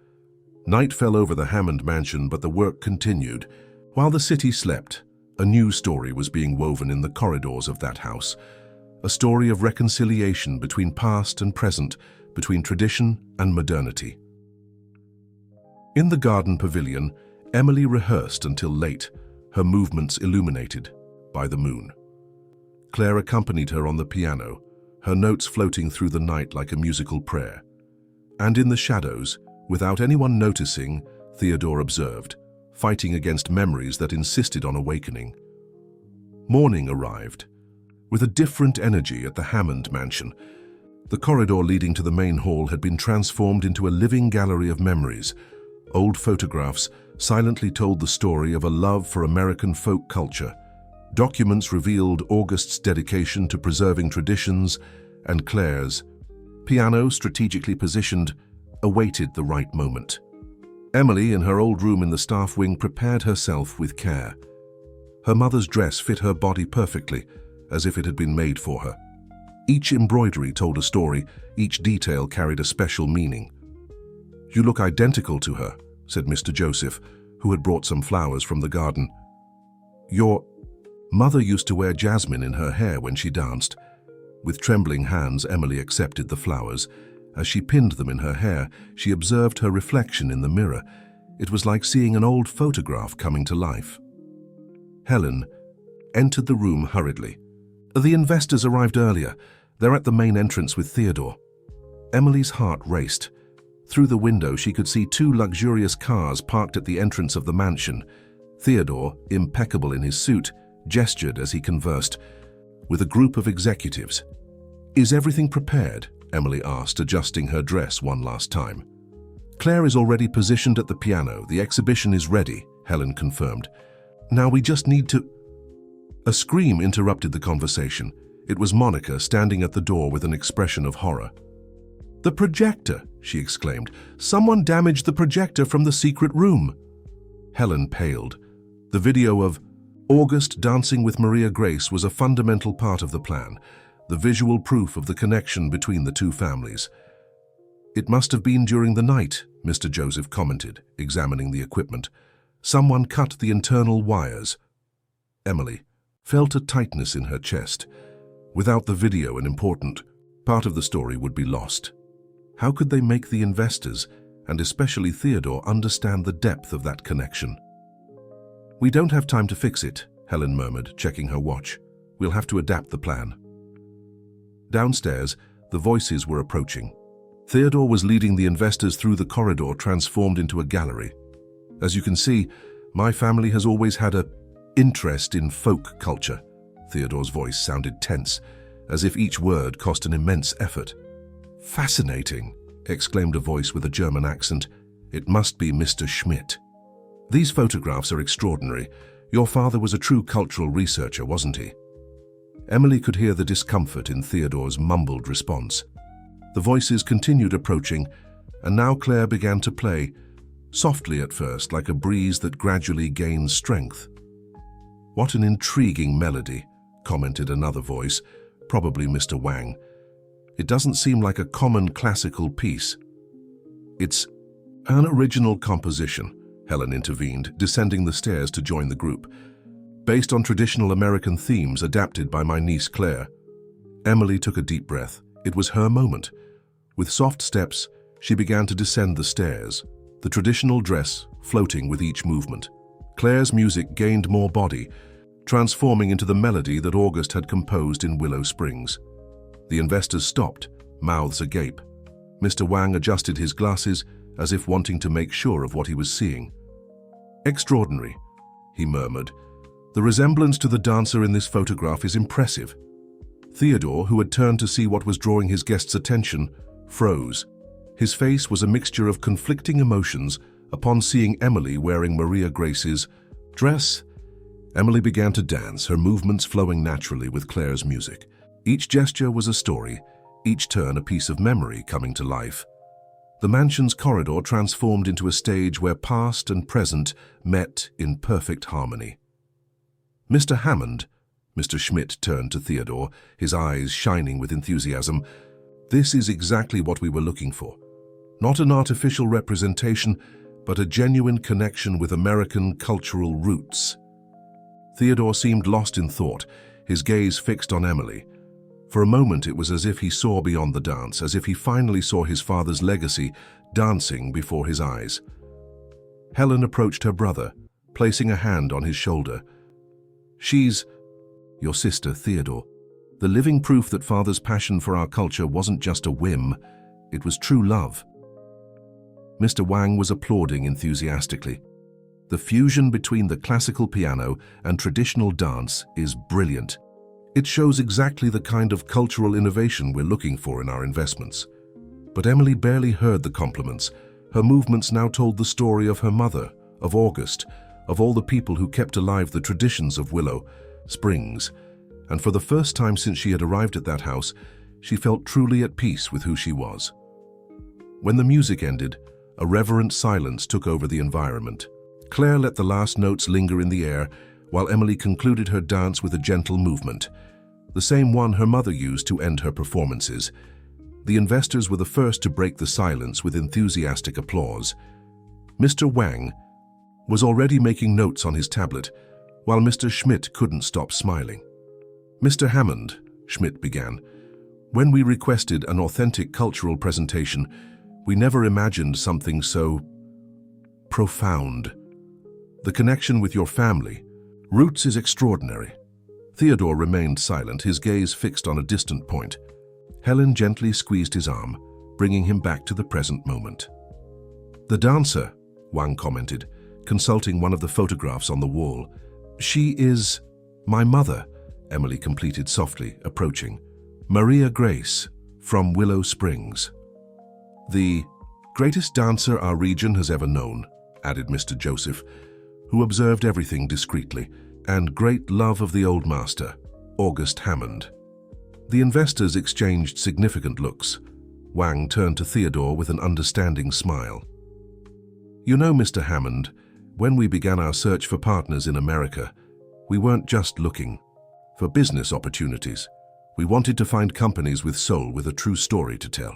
Night fell over the Hammond mansion, but the work continued. While the city slept, a new story was being woven in the corridors of that house. A story of reconciliation between past and present, between tradition and modernity. In the garden pavilion, Emily rehearsed until late, her movements illuminated by the moon. Claire accompanied her on the piano, her notes floating through the night like a musical prayer. And in the shadows, without anyone noticing, Theodore observed, fighting against memories that insisted on awakening. Morning arrived, with a different energy at the Hammond mansion. The corridor leading to the main hall had been transformed into a living gallery of memories. Old photographs silently told the story of a love for American folk culture. Documents revealed August's dedication to preserving traditions, and Claire's piano, strategically positioned, awaited the right moment. Emily, in her old room in the staff wing, prepared herself with care. Her mother's dress fit her body perfectly, as if it had been made for her. Each embroidery told a story, each detail carried a special meaning. "You look identical to her," said Mr. Joseph, who had brought some flowers from the garden. "Your mother used to wear jasmine in her hair when she danced." With trembling hands, Emily accepted the flowers. As she pinned them in her hair, she observed her reflection in the mirror. It was like seeing an old photograph coming to life. Helen entered the room hurriedly. "The investors arrived earlier. They're at the main entrance with Theodore." Emily's heart raced. Through the window, she could see 2 luxurious cars parked at the entrance of the mansion. Theodore, impeccable in his suit, gestured as he conversed with a group of executives. "Is everything prepared?" Emily asked, adjusting her dress one last time. "Claire is already positioned at the piano. The exhibition is ready," Helen confirmed. "Now we just need to—" A scream interrupted the conversation. It was Monica standing at the door with an expression of horror. "The projector!" she exclaimed. "Someone damaged the projector from the secret room." Helen paled. The video of August dancing with Maria Grace was a fundamental part of the plan, the visual proof of the connection between the two families. "It must have been during the night," Mr. Joseph commented, examining the equipment. "Someone cut the internal wires." Emily felt a tightness in her chest. Without the video, an important part of the story would be lost. How could they make the investors, and especially Theodore, understand the depth of that connection? "We don't have time to fix it," Helen murmured, checking her watch. "We'll have to adapt the plan." Downstairs, the voices were approaching. Theodore was leading the investors through the corridor transformed into a gallery. "As you can see, my family has always had an interest in folk culture." Theodore's voice sounded tense, as if each word cost an immense effort. "Fascinating," exclaimed a voice with a German accent. "It must be Mr. Schmidt. These photographs are extraordinary. Your father was a true cultural researcher, wasn't he?" Emily could hear the discomfort in Theodore's mumbled response. The voices continued approaching, and now Claire began to play, softly at first, like a breeze that gradually gains strength. "What an intriguing melody," commented another voice, probably Mr. Wang. "It doesn't seem like a common classical piece." "It's an original composition," Helen intervened, descending the stairs to join the group. "Based on traditional American themes adapted by my niece Claire." Emily took a deep breath. It was her moment. With soft steps, she began to descend the stairs, the traditional dress floating with each movement. Claire's music gained more body, transforming into the melody that August had composed in Willow Springs. The investors stopped, mouths agape. Mr. Wang adjusted his glasses as if wanting to make sure of what he was seeing. "Extraordinary," he murmured. "The resemblance to the dancer in this photograph is impressive." Theodore, who had turned to see what was drawing his guests' attention, froze. His face was a mixture of conflicting emotions upon seeing Emily wearing Maria Grace's dress. Emily began to dance, her movements flowing naturally with Claire's music. Each gesture was a story, each turn a piece of memory coming to life. The mansion's corridor transformed into a stage where past and present met in perfect harmony. "Mr. Hammond," Mr. Schmidt turned to Theodore, his eyes shining with enthusiasm. "This is exactly what we were looking for. Not an artificial representation, but a genuine connection with American cultural roots." Theodore seemed lost in thought, his gaze fixed on Emily. For a moment it was as if he saw beyond the dance, as if he finally saw his father's legacy dancing before his eyes. Helen approached her brother, placing a hand on his shoulder. "She's your sister, Theodore. The living proof that Father's passion for our culture wasn't just a whim, it was true love." Mr. Wang was applauding enthusiastically. "The fusion between the classical piano and traditional dance is brilliant. It shows exactly the kind of cultural innovation we're looking for in our investments." But Emily barely heard the compliments. Her movements now told the story of her mother, of August, of all the people who kept alive the traditions of Willow Springs. And for the first time since she had arrived at that house, she felt truly at peace with who she was. When the music ended, a reverent silence took over the environment. Claire let the last notes linger in the air, while Emily concluded her dance with a gentle movement, the same one her mother used to end her performances. The investors were the first to break the silence with enthusiastic applause. Mr. Wang was already making notes on his tablet, while Mr. Schmidt couldn't stop smiling. "Mr. Hammond," Schmidt began, "when we requested an authentic cultural presentation, we never imagined something so profound. The connection with your family, roots, is extraordinary." Theodore remained silent, his gaze fixed on a distant point. Helen gently squeezed his arm, bringing him back to the present moment. "The dancer," Wang commented, consulting one of the photographs on the wall. "She is my mother," Emily completed softly, approaching. "Maria Grace, from Willow Springs." "The greatest dancer our region has ever known," added Mr. Joseph, who observed everything discreetly, "and great love of the old master, August Hammond." The investors exchanged significant looks. Wang turned to Theodore with an understanding smile. "You know, Mr. Hammond, when we began our search for partners in America, we weren't just looking for business opportunities. We wanted to find companies with soul, with a true story to tell."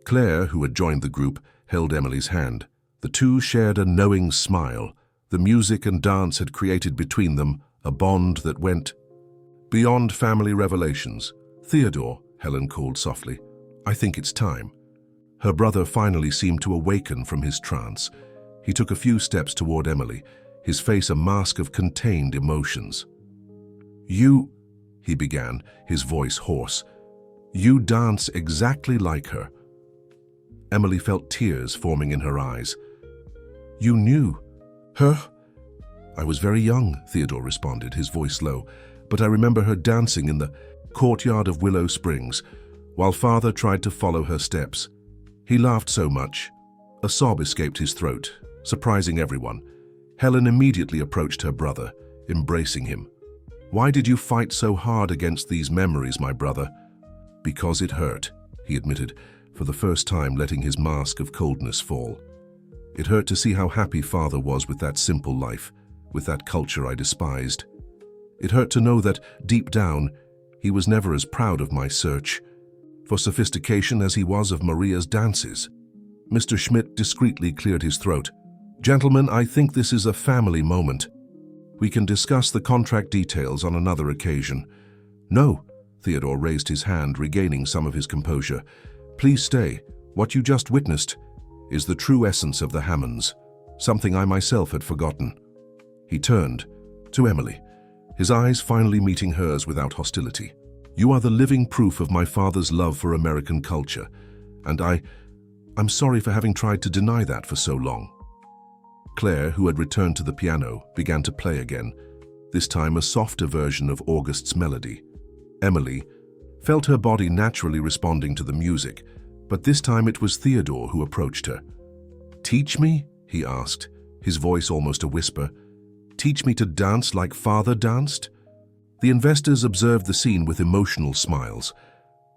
Claire, who had joined the group, held Emily's hand. The two shared a knowing smile. The music and dance had created between them a bond that went beyond family revelations. "Theodore," Helen called softly, "I think it's time." Her brother finally seemed to awaken from his trance. He took a few steps toward Emily, his face a mask of contained emotions. "You," he began, his voice hoarse, "you dance exactly like her." Emily felt tears forming in her eyes. "You knew her?" "I was very young," Theodore responded, his voice low, "but I remember her dancing in the courtyard of Willow Springs, while Father tried to follow her steps. He laughed so much." A sob escaped his throat, surprising everyone. Helen immediately approached her brother, embracing him. "Why did you fight so hard against these memories, my brother?" "Because it hurt," he admitted, for the first time letting his mask of coldness fall. "It hurt to see how happy Father was with that simple life, with that culture I despised. It hurt to know that, deep down, he was never as proud of my search for sophistication as he was of Maria's dances." Mr. Schmidt discreetly cleared his throat. "Gentlemen, I think this is a family moment. We can discuss the contract details on another occasion." "No," Theodore raised his hand, regaining some of his composure. "Please stay. What you just witnessed is the true essence of the Hammonds, something I myself had forgotten." He turned to Emily, his eyes finally meeting hers without hostility. "You are the living proof of my father's love for American culture, and I'm sorry for having tried to deny that for so long." Claire, who had returned to the piano, began to play again, this time a softer version of August's melody. Emily felt her body naturally responding to the music, but this time it was Theodore who approached her. "Teach me?" he asked, his voice almost a whisper. "Teach me to dance like Father danced?" The investors observed the scene with emotional smiles.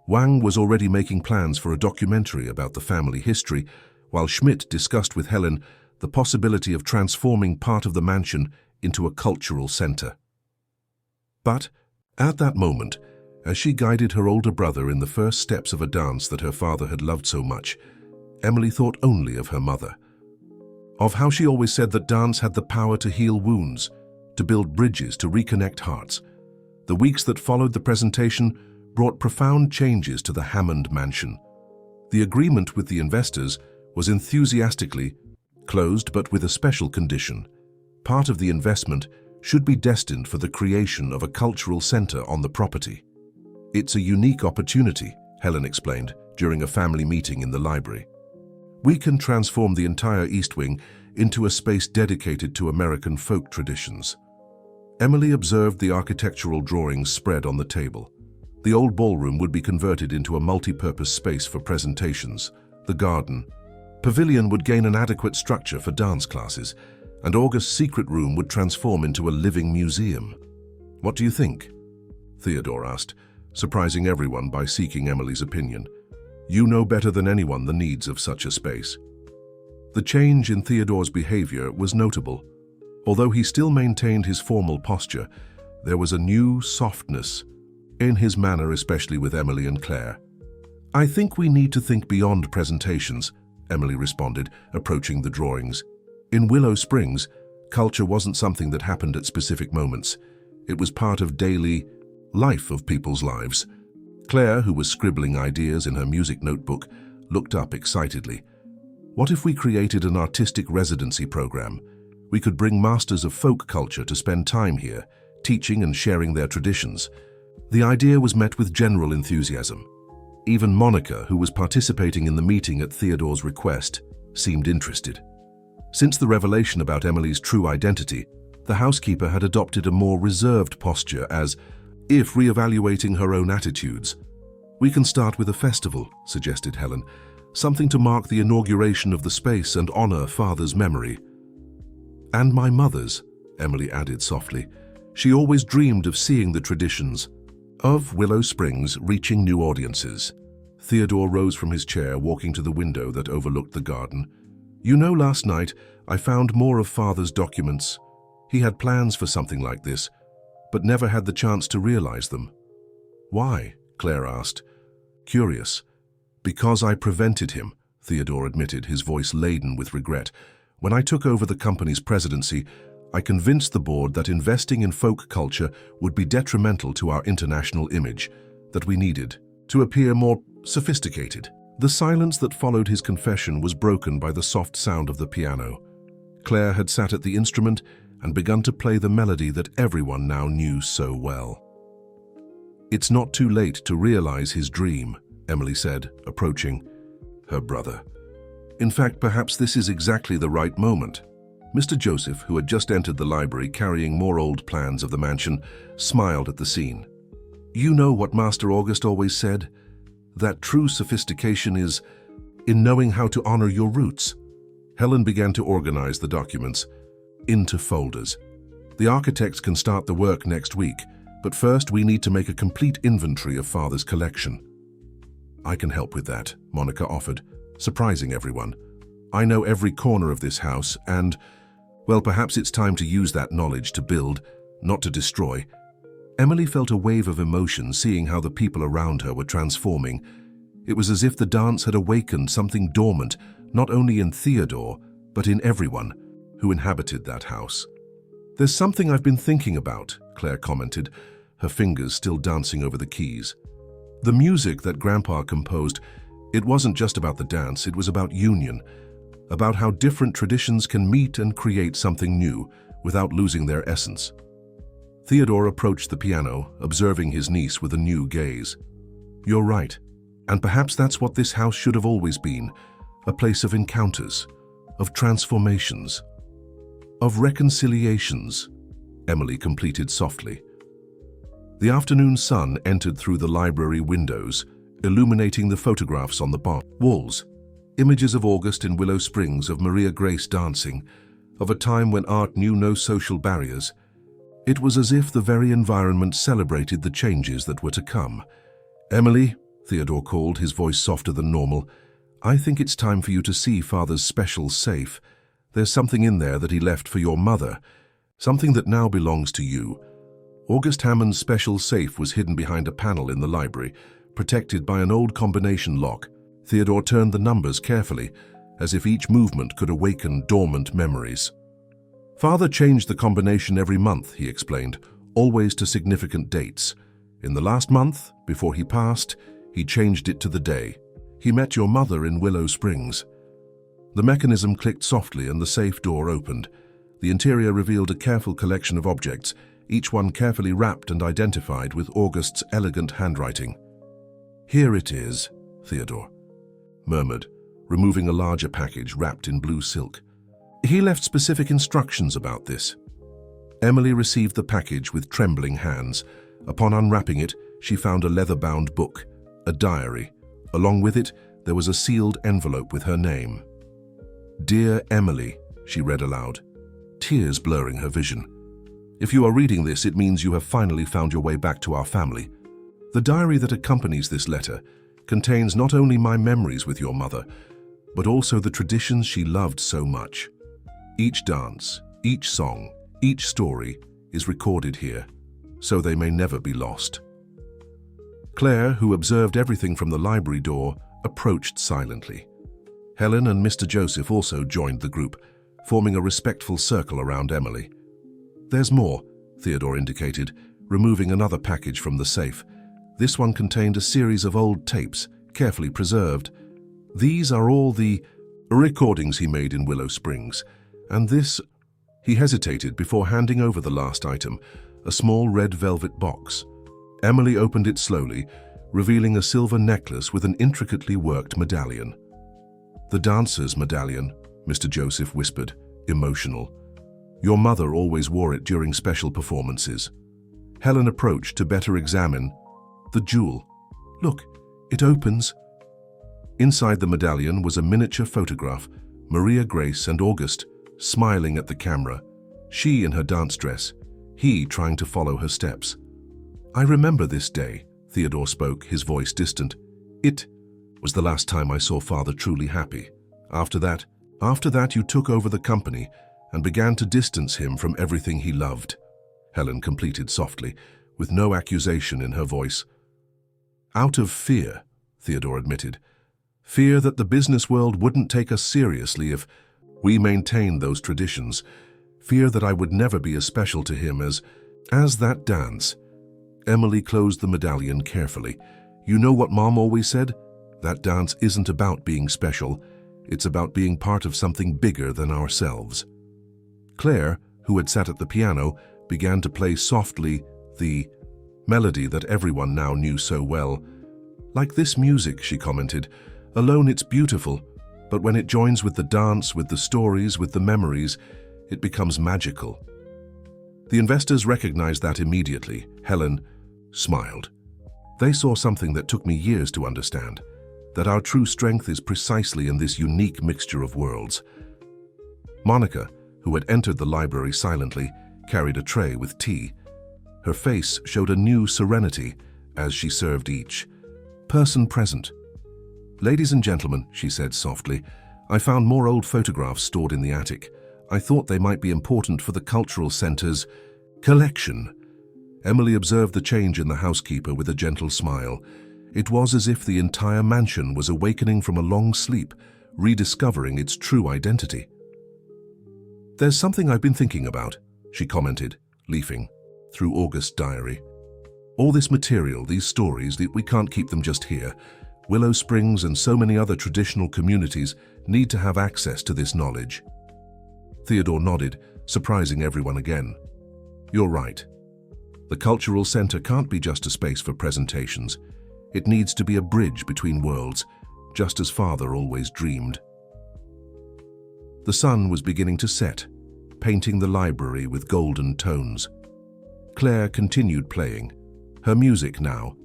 Wang was already making plans for a documentary about the family history, while Schmidt discussed with Helen the possibility of transforming part of the mansion into a cultural center. But at that moment, as she guided her older brother in the first steps of a dance that her father had loved so much, Emily thought only of her mother, of how she always said that dance had the power to heal wounds, to build bridges, to reconnect hearts. The weeks that followed the presentation brought profound changes to the Hammond mansion. The agreement with the investors was enthusiastically closed but with a special condition. Part of the investment should be destined for the creation of a cultural center on the property. It's a unique opportunity, Helen explained during a family meeting in the library. We can transform the entire East Wing into a space dedicated to American folk traditions. Emily observed the architectural drawings spread on the table. The old ballroom would be converted into a multi-purpose space for presentations. The garden pavilion would gain an adequate structure for dance classes, and August's secret room would transform into a living museum. What do you think? Theodore asked, surprising everyone by seeking Emily's opinion. You know better than anyone the needs of such a space. The change in Theodore's behavior was notable. Although he still maintained his formal posture, there was a new softness in his manner, especially with Emily and Claire. I think we need to think beyond presentations, Emily responded, approaching the drawings. In Willow Springs, culture wasn't something that happened at specific moments. It was part of daily life of people's lives. Claire, who was scribbling ideas in her music notebook, looked up excitedly. What if we created an artistic residency program? We could bring masters of folk culture to spend time here, teaching and sharing their traditions. The idea was met with general enthusiasm. Even Monica, who was participating in the meeting at Theodore's request, seemed interested. Since the revelation about Emily's true identity, the housekeeper had adopted a more reserved posture, as if reevaluating her own attitudes. We can start with a festival, suggested Helen, something to mark the inauguration of the space and honor Father's memory. And my mother's, Emily added softly. She always dreamed of seeing the traditions of Willow Springs reaching new audiences. Theodore rose from his chair, walking to the window that overlooked the garden. You know, last night I found more of Father's documents. He had plans for something like this, but never had the chance to realize them. Why? Claire asked. Curious. Because I prevented him, Theodore admitted, his voice laden with regret. When I took over the company's presidency, I convinced the board that investing in folk culture would be detrimental to our international image, that we needed to appear more sophisticated. The silence that followed his confession was broken by the soft sound of the piano. Claire had sat at the instrument and begun to play the melody that everyone now knew so well. It's not too late to realize his dream, Emily said, approaching her brother. In fact, perhaps this is exactly the right moment. Mr. Joseph, who had just entered the library carrying more old plans of the mansion, smiled at the scene. You know what Master August always said? That true sophistication is in knowing how to honor your roots. Helen began to organize the documents into folders. The architects can start the work next week, but first we need to make a complete inventory of Father's collection. I can help with that, Monica offered, surprising everyone. I know every corner of this house and, well, perhaps it's time to use that knowledge to build, not to destroy. Emily felt a wave of emotion seeing how the people around her were transforming. It was as if the dance had awakened something dormant, not only in Theodore, but in everyone who inhabited that house. There's something I've been thinking about, Claire commented, her fingers still dancing over the keys. The music that Grandpa composed, it wasn't just about the dance, it was about union, about how different traditions can meet and create something new without losing their essence. Theodore approached the piano, observing his niece with a new gaze. You're right, and perhaps that's what this house should have always been, a place of encounters, of transformations, of reconciliations, Emily completed softly. The afternoon sun entered through the library windows, illuminating the photographs on the walls. Images of August in Willow Springs, of Maria Grace dancing, of a time when art knew no social barriers. It was as if the very environment celebrated the changes that were to come. Emily, Theodore called, his voice softer than normal, I think it's time for you to see Father's special safe. There's something in there that he left for your mother, something that now belongs to you. August Hammond's special safe was hidden behind a panel in the library, protected by an old combination lock. Theodore turned the numbers carefully, as if each movement could awaken dormant memories. Father changed the combination every month, he explained, always to significant dates. In the last month, before he passed, he changed it to the day. He met your mother in Willow Springs. The mechanism clicked softly and the safe door opened. The interior revealed a careful collection of objects, each one carefully wrapped and identified with August's elegant handwriting. "Here it is," Theodore murmured, removing a larger package wrapped in blue silk. "He left specific instructions about this." Emily received the package with trembling hands. Upon unwrapping it, she found a leather-bound book, a diary. Along with it, there was a sealed envelope with her name. "Dear Emily," she read aloud, tears blurring her vision. "If you are reading this, it means you have finally found your way back to our family. The diary that accompanies this letter contains not only my memories with your mother, but also the traditions she loved so much. Each dance, each song, each story is recorded here, so they may never be lost." Claire, who observed everything from the library door, approached silently. Helen and Mr. Joseph also joined the group, forming a respectful circle around Emily. "There's more," Theodore indicated, removing another package from the safe. This one contained a series of old tapes, carefully preserved. "These are all the recordings he made in Willow Springs, and this—" He hesitated before handing over the last item, a small red velvet box. Emily opened it slowly, revealing a silver necklace with an intricately worked medallion. "The dancer's medallion," Mr. Joseph whispered, emotional. "Your mother always wore it during special performances." Helen approached to better examine the jewel. "Look, it opens." Inside the medallion was a miniature photograph, Maria Grace and August, smiling at the camera, she in her dance dress, he trying to follow her steps. "I remember this day," Theodore spoke, his voice distant. "It was the last time I saw Father truly happy. After that you took over the company and began to distance him from everything he loved," Helen completed softly, with no accusation in her voice. "Out of fear," Theodore admitted. "Fear that the business world wouldn't take us seriously if we maintained those traditions. Fear that I would never be as special to him as that dance." Emily closed the medallion carefully. "You know what Mom always said? That dance isn't about being special. It's about being part of something bigger than ourselves." Claire, who had sat at the piano, began to play softly the melody that everyone now knew so well. "Like this music," she commented. "Alone it's beautiful, but when it joins with the dance, with the stories, with the memories, it becomes magical." The investors recognized that immediately. Helen smiled. "They saw something that took me years to understand, that our true strength is precisely in this unique mixture of worlds." Monica, who had entered the library silently, carried a tray with tea. Her face showed a new serenity as she served each person present. "Ladies and gentlemen," she said softly, "I found more old photographs stored in the attic. I thought they might be important for the cultural center's collection." Emily observed the change in the housekeeper with a gentle smile. It was as if the entire mansion was awakening from a long sleep, rediscovering its true identity. "There's something I've been thinking about," she commented, leafing through August's diary. "All this material, these stories, we can't keep them just here. Willow Springs and so many other traditional communities need to have access to this knowledge." Theodore nodded, surprising everyone again. "You're right. The cultural center can't be just a space for presentations. It needs to be a bridge between worlds, just as Father always dreamed." The sun was beginning to set, painting the library with golden tones. Claire continued playing. Her music now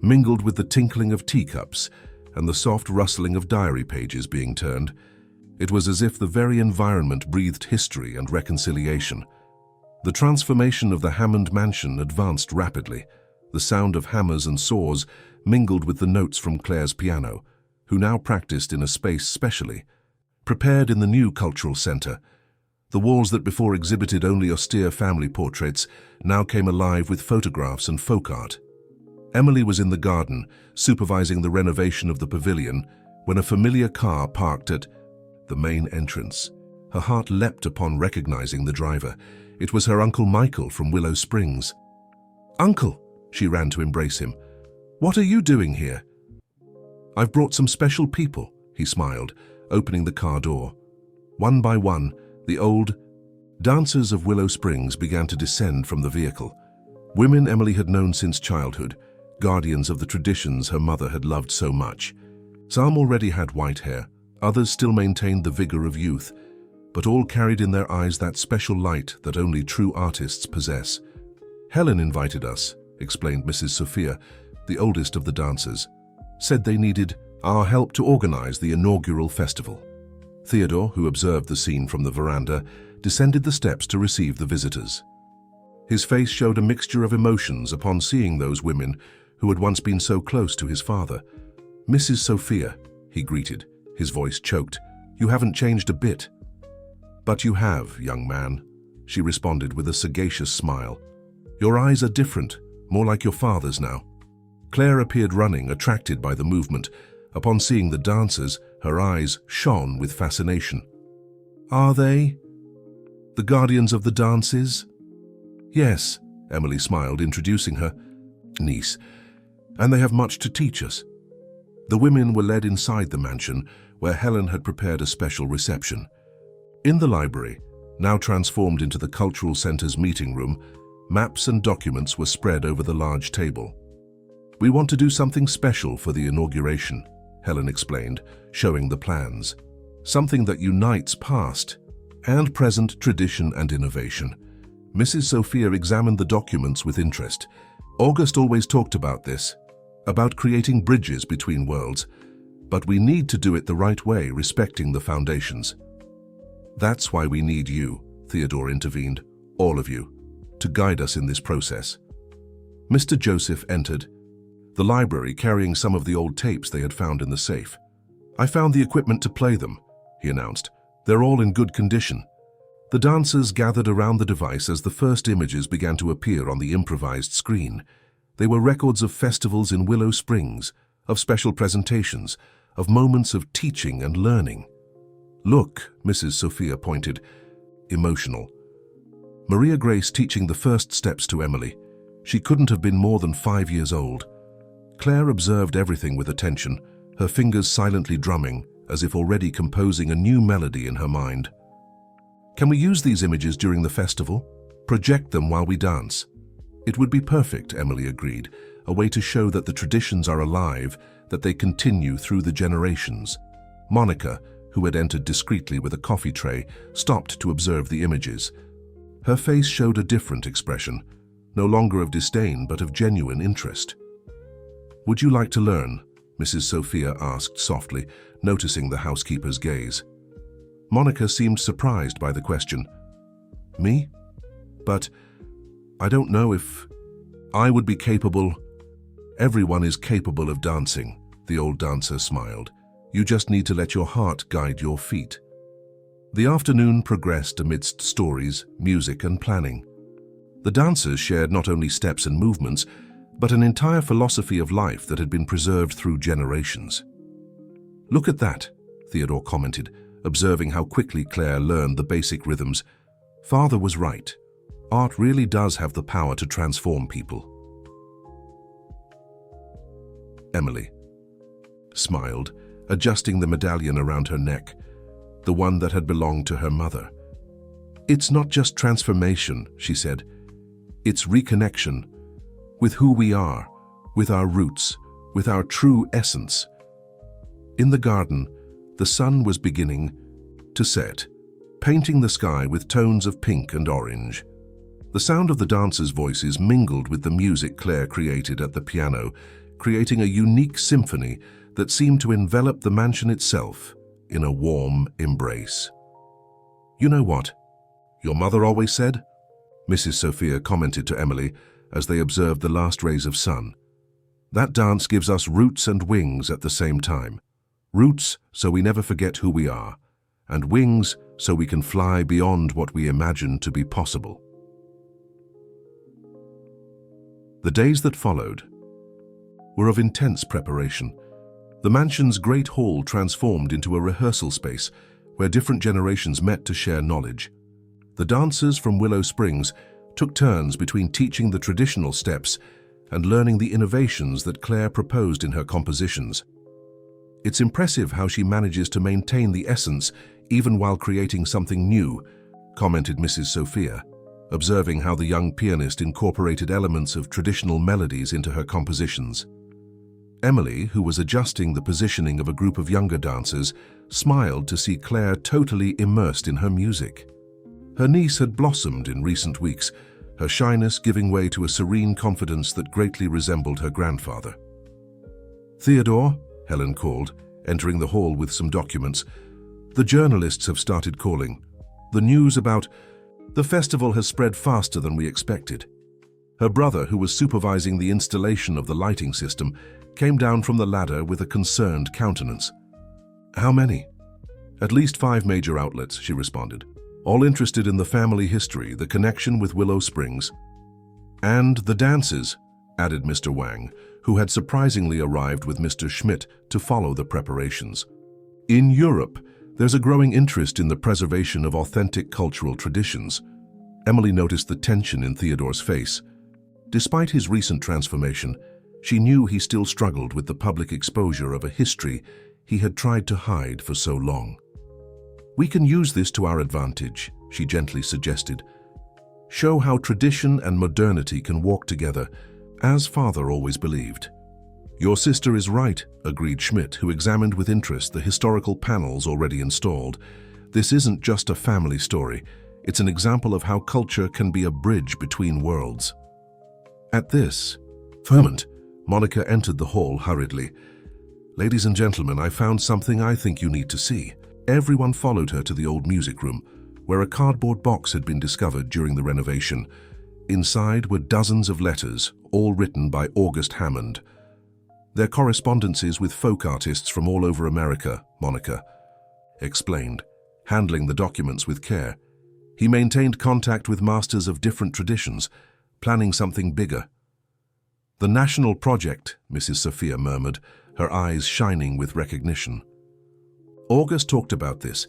mingled with the tinkling of teacups and the soft rustling of diary pages being turned. It was as if the very environment breathed history and reconciliation. The transformation of the Hammond mansion advanced rapidly. The sound of hammers and saws mingled with the notes from Claire's piano, who now practiced in a space specially prepared in the new cultural center. The walls that before exhibited only austere family portraits now came alive with photographs and folk art. Emily was in the garden, supervising the renovation of the pavilion, when a familiar car parked at the main entrance. Her heart leapt upon recognizing the driver. It was her Uncle Michael from Willow Springs. "Uncle!" She ran to embrace him. "What are you doing here?" "I've brought some special people," he smiled, opening the car door. One by one, the old dancers of Willow Springs began to descend from the vehicle. Women Emily had known since childhood, guardians of the traditions her mother had loved so much. Some already had white hair, others still maintained the vigor of youth, but all carried in their eyes that special light that only true artists possess. "Helen invited us," explained Mrs. Sophia, the oldest of the dancers. "Said they needed our help to organize the inaugural festival." Theodore, who observed the scene from the veranda, descended the steps to receive the visitors. His face showed a mixture of emotions upon seeing those women who had once been so close to his father. "Mrs. Sophia," he greeted, his voice choked, "you haven't changed a bit." "But you have, young man," she responded with a sagacious smile. "Your eyes are different, more like your father's now." Claire appeared running, attracted by the movement. Upon seeing the dancers, her eyes shone with fascination. "Are they the guardians of the dances?" "Yes," Emily smiled, introducing her niece, "and they have much to teach us." The women were led inside the mansion, where Helen had prepared a special reception. In the library, now transformed into the Cultural Center's meeting room, maps and documents were spread over the large table. "We want to do something special for the inauguration," Helen explained, showing the plans. "Something that unites past and present tradition and innovation." Mrs. Sophia examined the documents with interest. "August always talked about this, about creating bridges between worlds, but we need to do it the right way, respecting the foundations." "That's why we need you," Theodore intervened, "all of you, to guide us in this process." Mr. Joseph entered the library carrying some of the old tapes they had found in the safe. "I found the equipment to play them," he announced. "They're all in good condition." The dancers gathered around the device as the first images began to appear on the improvised screen. They were records of festivals in Willow Springs, of special presentations, of moments of teaching and learning. "Look," Mrs. Sophia pointed, emotional. Maria Grace teaching the first steps to Emily. She couldn't have been more than 5 years old. Claire observed everything with attention, her fingers silently drumming, as if already composing a new melody in her mind. "Can we use these images during the festival? Project them while we dance?" "It would be perfect," Emily agreed, "a way to show that the traditions are alive, that they continue through the generations." Monica, who had entered discreetly with a coffee tray, stopped to observe the images. Her face showed a different expression, no longer of disdain but of genuine interest. "Would you like to learn?" Mrs. Sophia asked softly, noticing the housekeeper's gaze. Monica seemed surprised by the question. "Me? But I don't know if I would be capable." "Everyone is capable of dancing," the old dancer smiled. "You just need to let your heart guide your feet." The afternoon progressed amidst stories, music, and planning. The dancers shared not only steps and movements, but an entire philosophy of life that had been preserved through generations. "Look at that," Theodore commented, observing how quickly Claire learned the basic rhythms. "Father was right. Art really does have the power to transform people." Emily smiled, adjusting the medallion around her neck, the one that had belonged to her mother. "It's not just transformation," she said. "It's reconnection with who we are, with our roots, with our true essence." In the garden, the sun was beginning to set, painting the sky with tones of pink and orange. The sound of the dancers' voices mingled with the music Claire created at the piano, creating a unique symphony that seemed to envelop the mansion itself in a warm embrace. "You know what your mother always said?" Mrs. Sophia commented to Emily as they observed the last rays of sun. "That dance gives us roots and wings at the same time. Roots so we never forget who we are, and wings so we can fly beyond what we imagine to be possible." The days that followed were of intense preparation. The mansion's great hall transformed into a rehearsal space where different generations met to share knowledge. The dancers from Willow Springs took turns between teaching the traditional steps and learning the innovations that Claire proposed in her compositions. It's impressive how she manages to maintain the essence even while creating something new, commented Mrs. Sophia, observing how the young pianist incorporated elements of traditional melodies into her compositions. Emily, who was adjusting the positioning of a group of younger dancers, smiled to see Claire totally immersed in her music. Her niece had blossomed in recent weeks, her shyness giving way to a serene confidence that greatly resembled her grandfather. "Theodore," Helen called, entering the hall with some documents. "The journalists have started calling. The news about the festival has spread faster than we expected." Her brother, who was supervising the installation of the lighting system, came down from the ladder with a concerned countenance. "How many?" "At least 5 major outlets," she responded, "all interested in the family history, the connection with Willow Springs." "And the dances," added Mr. Wang, who had surprisingly arrived with Mr. Schmidt to follow the preparations. "In Europe, there's a growing interest in the preservation of authentic cultural traditions." Emily noticed the tension in Theodore's face. Despite his recent transformation, she knew he still struggled with the public exposure of a history he had tried to hide for so long. "We can use this to our advantage," she gently suggested. "Show how tradition and modernity can walk together, as Father always believed." "Your sister is right," agreed Schmidt, who examined with interest the historical panels already installed. "This isn't just a family story. It's an example of how culture can be a bridge between worlds." At this moment, Monica entered the hall hurriedly. "Ladies and gentlemen, I found something I think you need to see." Everyone followed her to the old music room, where a cardboard box had been discovered during the renovation. Inside were dozens of letters, all written by August Hammond. Their correspondences with folk artists from all over America, Monica explained, handling the documents with care. He maintained contact with masters of different traditions, planning something bigger. "The national project," Mrs. Sophia murmured, her eyes shining with recognition. August talked about this,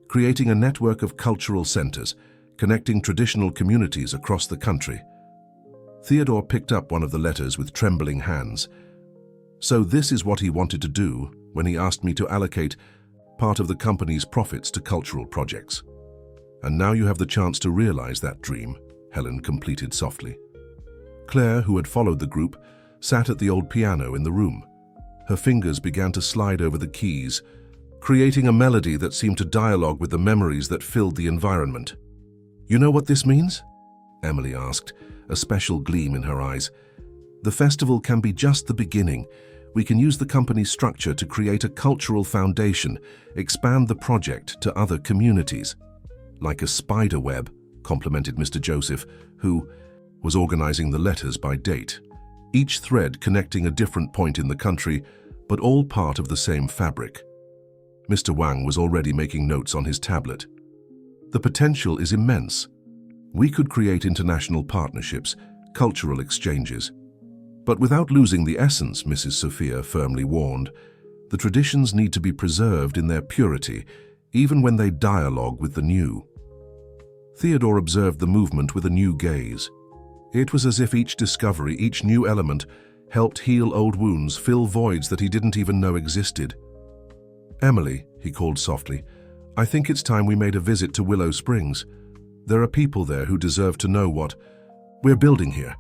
creating a network of cultural centers, connecting traditional communities across the country. Theodore picked up one of the letters with trembling hands. "So this is what he wanted to do when he asked me to allocate part of the company's profits to cultural projects. And now you have the chance to realize that dream," Helen completed softly. Claire, who had followed the group, sat at the old piano in the room. Her fingers began to slide over the keys, creating a melody that seemed to dialogue with the memories that filled the environment. "You know what this means?" Emily asked, a special gleam in her eyes. "The festival can be just the beginning. We can use the company's structure to create a cultural foundation, expand the project to other communities." "Like a spider web," complimented Mr. Joseph, who was organizing the letters by date, each thread connecting a different point in the country, but all part of the same fabric. Mr. Wang was already making notes on his tablet. "The potential is immense. We could create international partnerships, cultural exchanges. But without losing the essence," Mrs. Sophia firmly warned. "The traditions need to be preserved in their purity, even when they dialogue with the new." Theodore observed the movement with a new gaze. It was as if each discovery, each new element, helped heal old wounds, fill voids that he didn't even know existed. "Emily," he called softly, "I think it's time we made a visit to Willow Springs. There are people there who deserve to know what we're building here."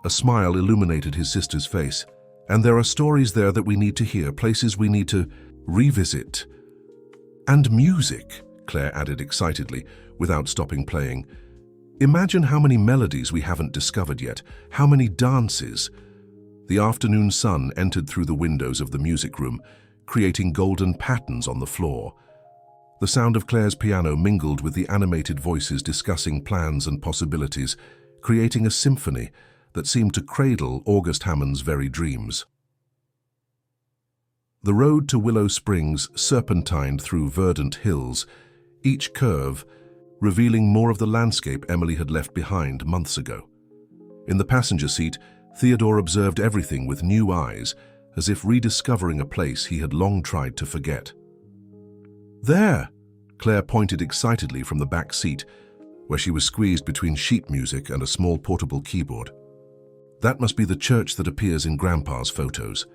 A smile illuminated his sister's face. "And there are stories there that we need to hear, places we need to revisit." "And music," Claire added excitedly, without stopping playing. "Imagine how many melodies we haven't discovered yet, how many dances." The afternoon sun entered through the windows of the music room, creating golden patterns on the floor. The sound of Claire's piano mingled with the animated voices discussing plans and possibilities, creating a symphony that seemed to cradle August Hammond's very dreams. The road to Willow Springs serpentined through verdant hills, each curve revealing more of the landscape Emily had left behind months ago. In the passenger seat, Theodore observed everything with new eyes, as if rediscovering a place he had long tried to forget. "There!" Claire pointed excitedly from the back seat, where she was squeezed between sheet music and a small portable keyboard. "That must be the church that appears in Grandpa's photos."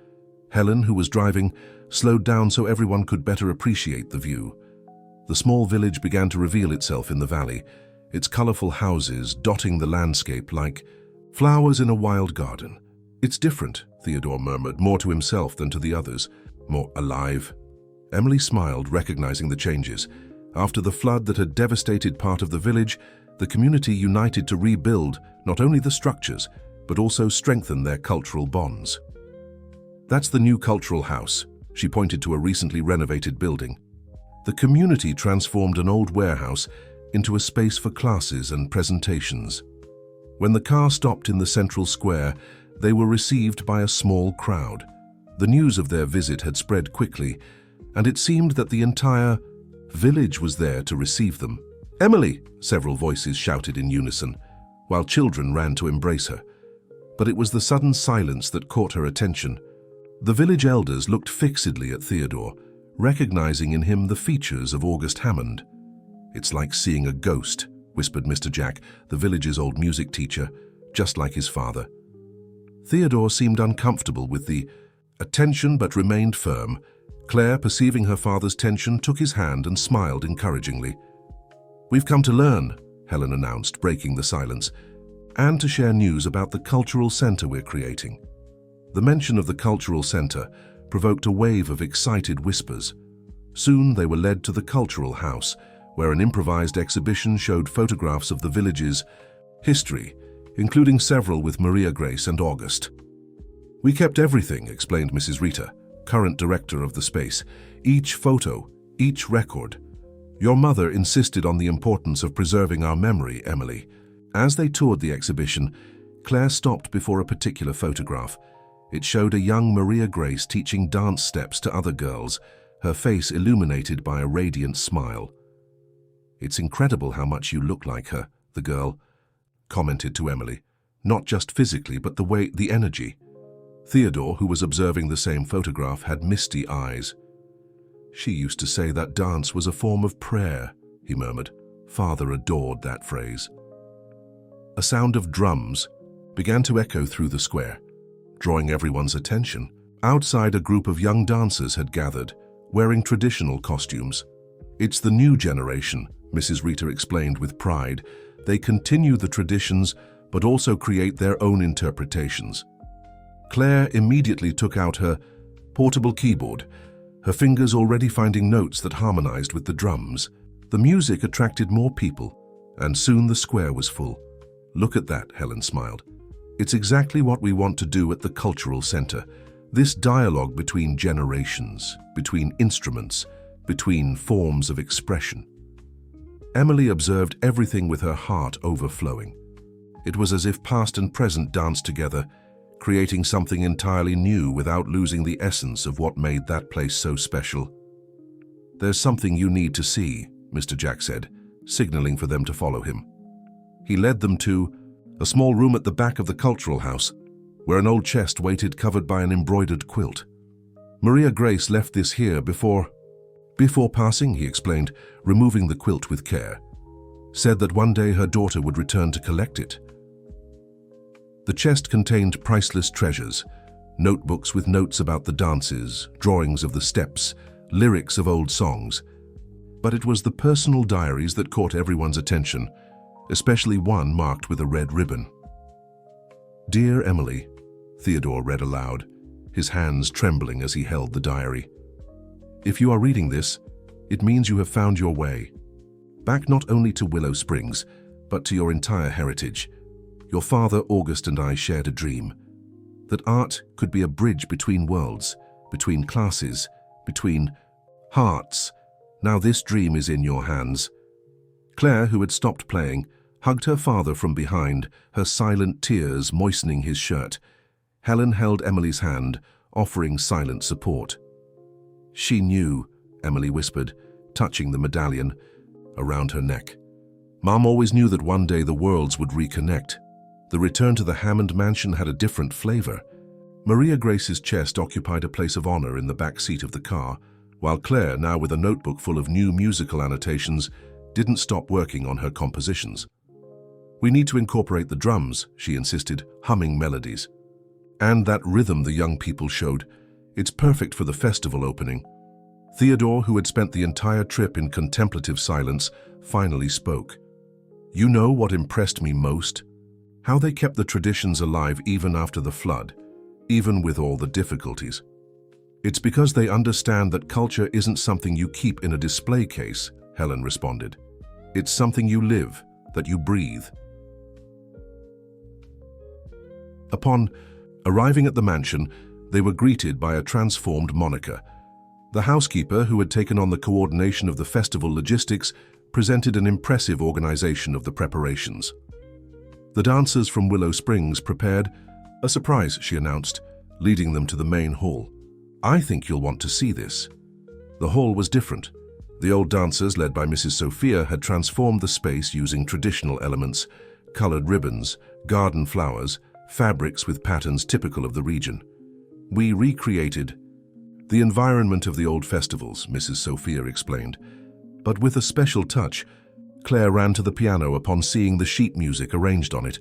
Helen, who was driving, slowed down so everyone could better appreciate the view. The small village began to reveal itself in the valley, its colorful houses dotting the landscape like flowers in a wild garden. "It's different," Theodore murmured, more to himself than to the others. "More alive." Emily smiled, recognizing the changes. After the flood that had devastated part of the village, the community united to rebuild not only the structures, but also strengthen their cultural bonds. "That's the new cultural house," she pointed to a recently renovated building. The community transformed an old warehouse into a space for classes and presentations. When the car stopped in the central square, they were received by a small crowd. The news of their visit had spread quickly, and it seemed that the entire village was there to receive them. "Emily!" several voices shouted in unison, while children ran to embrace her. But it was the sudden silence that caught her attention. The village elders looked fixedly at Theodore, recognizing in him the features of August Hammond. "It's like seeing a ghost," whispered Mr. Jack, the village's old music teacher, just like his father. Theodore seemed uncomfortable with the attention but remained firm. Claire, perceiving her father's tension, took his hand and smiled encouragingly. "We've come to learn," Helen announced, breaking the silence, "and to share news about the cultural center we're creating." The mention of the cultural center provoked a wave of excited whispers. Soon they were led to the cultural house, where an improvised exhibition showed photographs of the village's history, including several with Maria Grace and August. "We kept everything," explained Mrs. Rita, current director of the space. "Each photo, each record. Your mother insisted on the importance of preserving our memory, Emily." As they toured the exhibition, Claire stopped before a particular photograph. It showed a young Maria Grace teaching dance steps to other girls, her face illuminated by a radiant smile. "It's incredible how much you look like her," the girl commented to Emily. "Not just physically, but the energy." Theodore, who was observing the same photograph, had misty eyes. "She used to say that dance was a form of prayer," he murmured. "Father adored that phrase." A sound of drums began to echo through the square, drawing everyone's attention. Outside, a group of young dancers had gathered, wearing traditional costumes. "It's the new generation," Mrs. Rita explained with pride. "They continue the traditions, but also create their own interpretations." Claire immediately took out her portable keyboard, her fingers already finding notes that harmonized with the drums. The music attracted more people, and soon the square was full. "Look at that," Helen smiled. "It's exactly what we want to do at the cultural center. This dialogue between generations, between instruments, between forms of expression." Emily observed everything with her heart overflowing. It was as if past and present danced together, creating something entirely new without losing the essence of what made that place so special. "There's something you need to see," Mr. Jack said, signaling for them to follow him. He led them to a small room at the back of the cultural house, where an old chest waited covered by an embroidered quilt. "Maria Grace left this here before passing," he explained, removing the quilt with care. "Said that one day her daughter would return to collect it." The chest contained priceless treasures, notebooks with notes about the dances, drawings of the steps, lyrics of old songs. But it was the personal diaries that caught everyone's attention, especially one marked with a red ribbon. "Dear Emily," Theodore read aloud, his hands trembling as he held the diary. "If you are reading this, it means you have found your way. Back not only to Willow Springs, but to your entire heritage. Your father, August, and I shared a dream. That art could be a bridge between worlds, between classes, between hearts. Now this dream is in your hands." Claire, who had stopped playing, hugged her father from behind, her silent tears moistening his shirt. Helen held Emily's hand, offering silent support. "She knew," Emily whispered, touching the medallion around her neck. "Mom always knew that one day the worlds would reconnect." The return to the Hammond mansion had a different flavor. Maria Grace's chest occupied a place of honor in the back seat of the car, while Claire, now with a notebook full of new musical annotations, didn't stop working on her compositions. "We need to incorporate the drums," she insisted, humming melodies. "And that rhythm the young people showed. It's perfect for the festival opening." Theodore, who had spent the entire trip in contemplative silence, finally spoke. "You know what impressed me most? How they kept the traditions alive even after the flood, even with all the difficulties. It's because they understand that culture isn't something you keep in a display case," Helen responded. "It's something you live, that you breathe." Upon arriving at the mansion, they were greeted by a transformed Monica. The housekeeper, who had taken on the coordination of the festival logistics, presented an impressive organization of the preparations. The dancers from Willow Springs prepared a surprise, she announced, leading them to the main hall. "I think you'll want to see this." The hall was different. The old dancers, led by Mrs. Sophia, had transformed the space using traditional elements, colored ribbons, garden flowers, fabrics with patterns typical of the region. "We recreated the environment of the old festivals," Mrs. Sophia explained. But with a special touch, Claire ran to the piano upon seeing the sheet music arranged on it.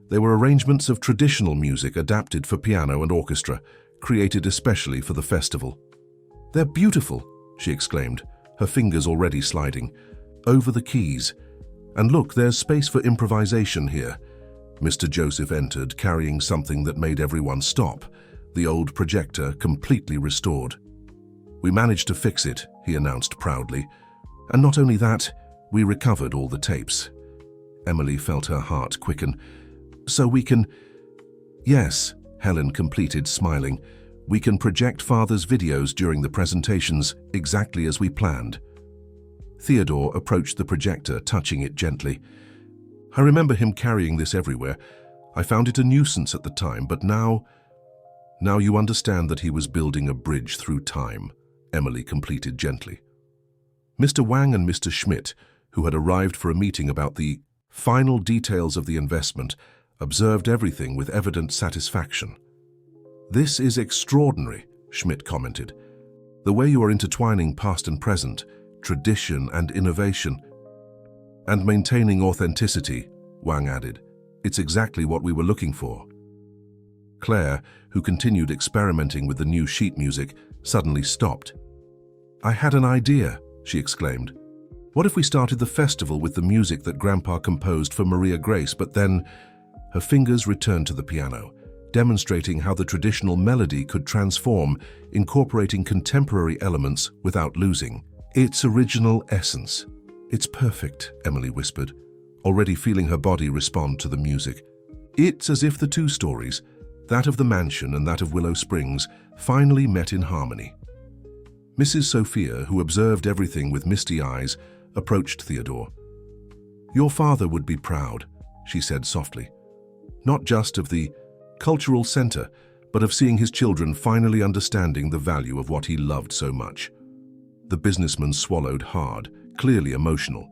They were arrangements of traditional music adapted for piano and orchestra, created especially for the festival. "They're beautiful," she exclaimed, her fingers already sliding. "Over the keys. And look, there's space for improvisation here." Mr. Joseph entered, carrying something that made everyone stop, the old projector completely restored. "We managed to fix it," he announced proudly. "And not only that, we recovered all the tapes." Emily felt her heart quicken. "So we can—" "Yes," Helen completed, smiling. "We can project Father's videos during the presentations exactly as we planned." Theodore approached the projector, touching it gently. "I remember him carrying this everywhere. I found it a nuisance at the time, but now you understand that he was building a bridge through time," Emily completed gently. Mr. Wang and Mr. Schmidt, who had arrived for a meeting about the final details of the investment, observed everything with evident satisfaction. "This is extraordinary," Schmidt commented. "The way you are intertwining past and present, tradition and innovation, and maintaining authenticity," Wang added. "It's exactly what we were looking for." Claire, who continued experimenting with the new sheet music, suddenly stopped. "I had an idea," she exclaimed. "What if we started the festival with the music that Grandpa composed for Maria Grace, but then—" Her fingers returned to the piano, demonstrating how the traditional melody could transform, incorporating contemporary elements without losing its original essence. "It's perfect," Emily whispered, already feeling her body respond to the music. It's as if the two stories, that of the mansion and that of Willow Springs, finally met in harmony. Mrs. Sophia, who observed everything with misty eyes, approached Theodore. "Your father would be proud," she said softly. "Not just of the cultural center, but of seeing his children finally understanding the value of what he loved so much." The businessman swallowed hard, clearly emotional.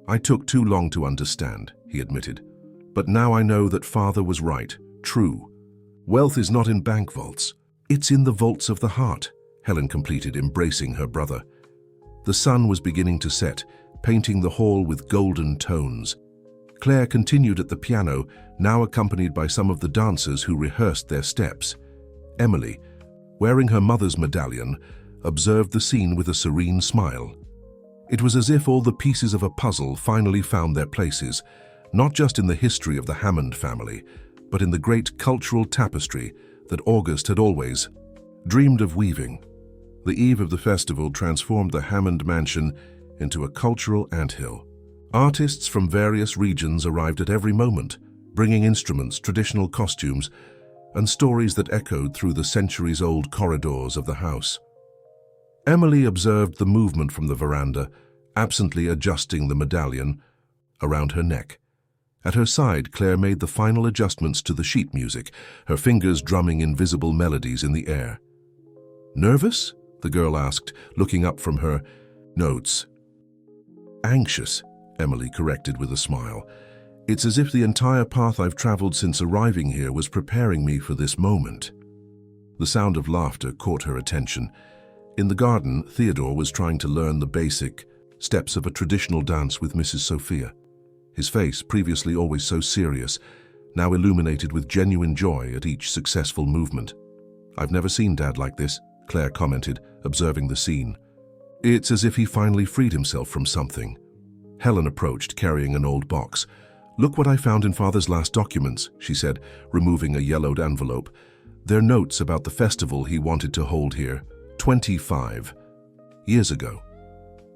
"I took too long to understand," he admitted. "But now I know that Father was right, true. Wealth is not in bank vaults. It's in the vaults of the heart," Helen completed, embracing her brother. The sun was beginning to set, painting the hall with golden tones. Claire continued at the piano, now accompanied by some of the dancers who rehearsed their steps. Emily, wearing her mother's medallion, observed the scene with a serene smile. It was as if all the pieces of a puzzle finally found their places, not just in the history of the Hammond family, but in the great cultural tapestry that August had always dreamed of weaving. The eve of the festival transformed the Hammond mansion into a cultural anthill. Artists from various regions arrived at every moment, bringing instruments, traditional costumes, and stories that echoed through the centuries-old corridors of the house. Emily observed the movement from the veranda, absently adjusting the medallion around her neck. At her side, Claire made the final adjustments to the sheet music, her fingers drumming invisible melodies in the air. "Nervous?" the girl asked, looking up from her notes. "Anxious," Emily corrected with a smile. "It's as if the entire path I've traveled since arriving here was preparing me for this moment." The sound of laughter caught her attention. In the garden, Theodore was trying to learn the basic steps of a traditional dance with Mrs. Sophia. His face, previously always so serious, now illuminated with genuine joy at each successful movement. "I've never seen Dad like this," Claire commented, observing the scene. It's as if he finally freed himself from something. Helen approached, carrying an old box. Look what I found in Father's last documents, she said, removing a yellowed envelope. They're notes about the festival he wanted to hold here 25 years ago.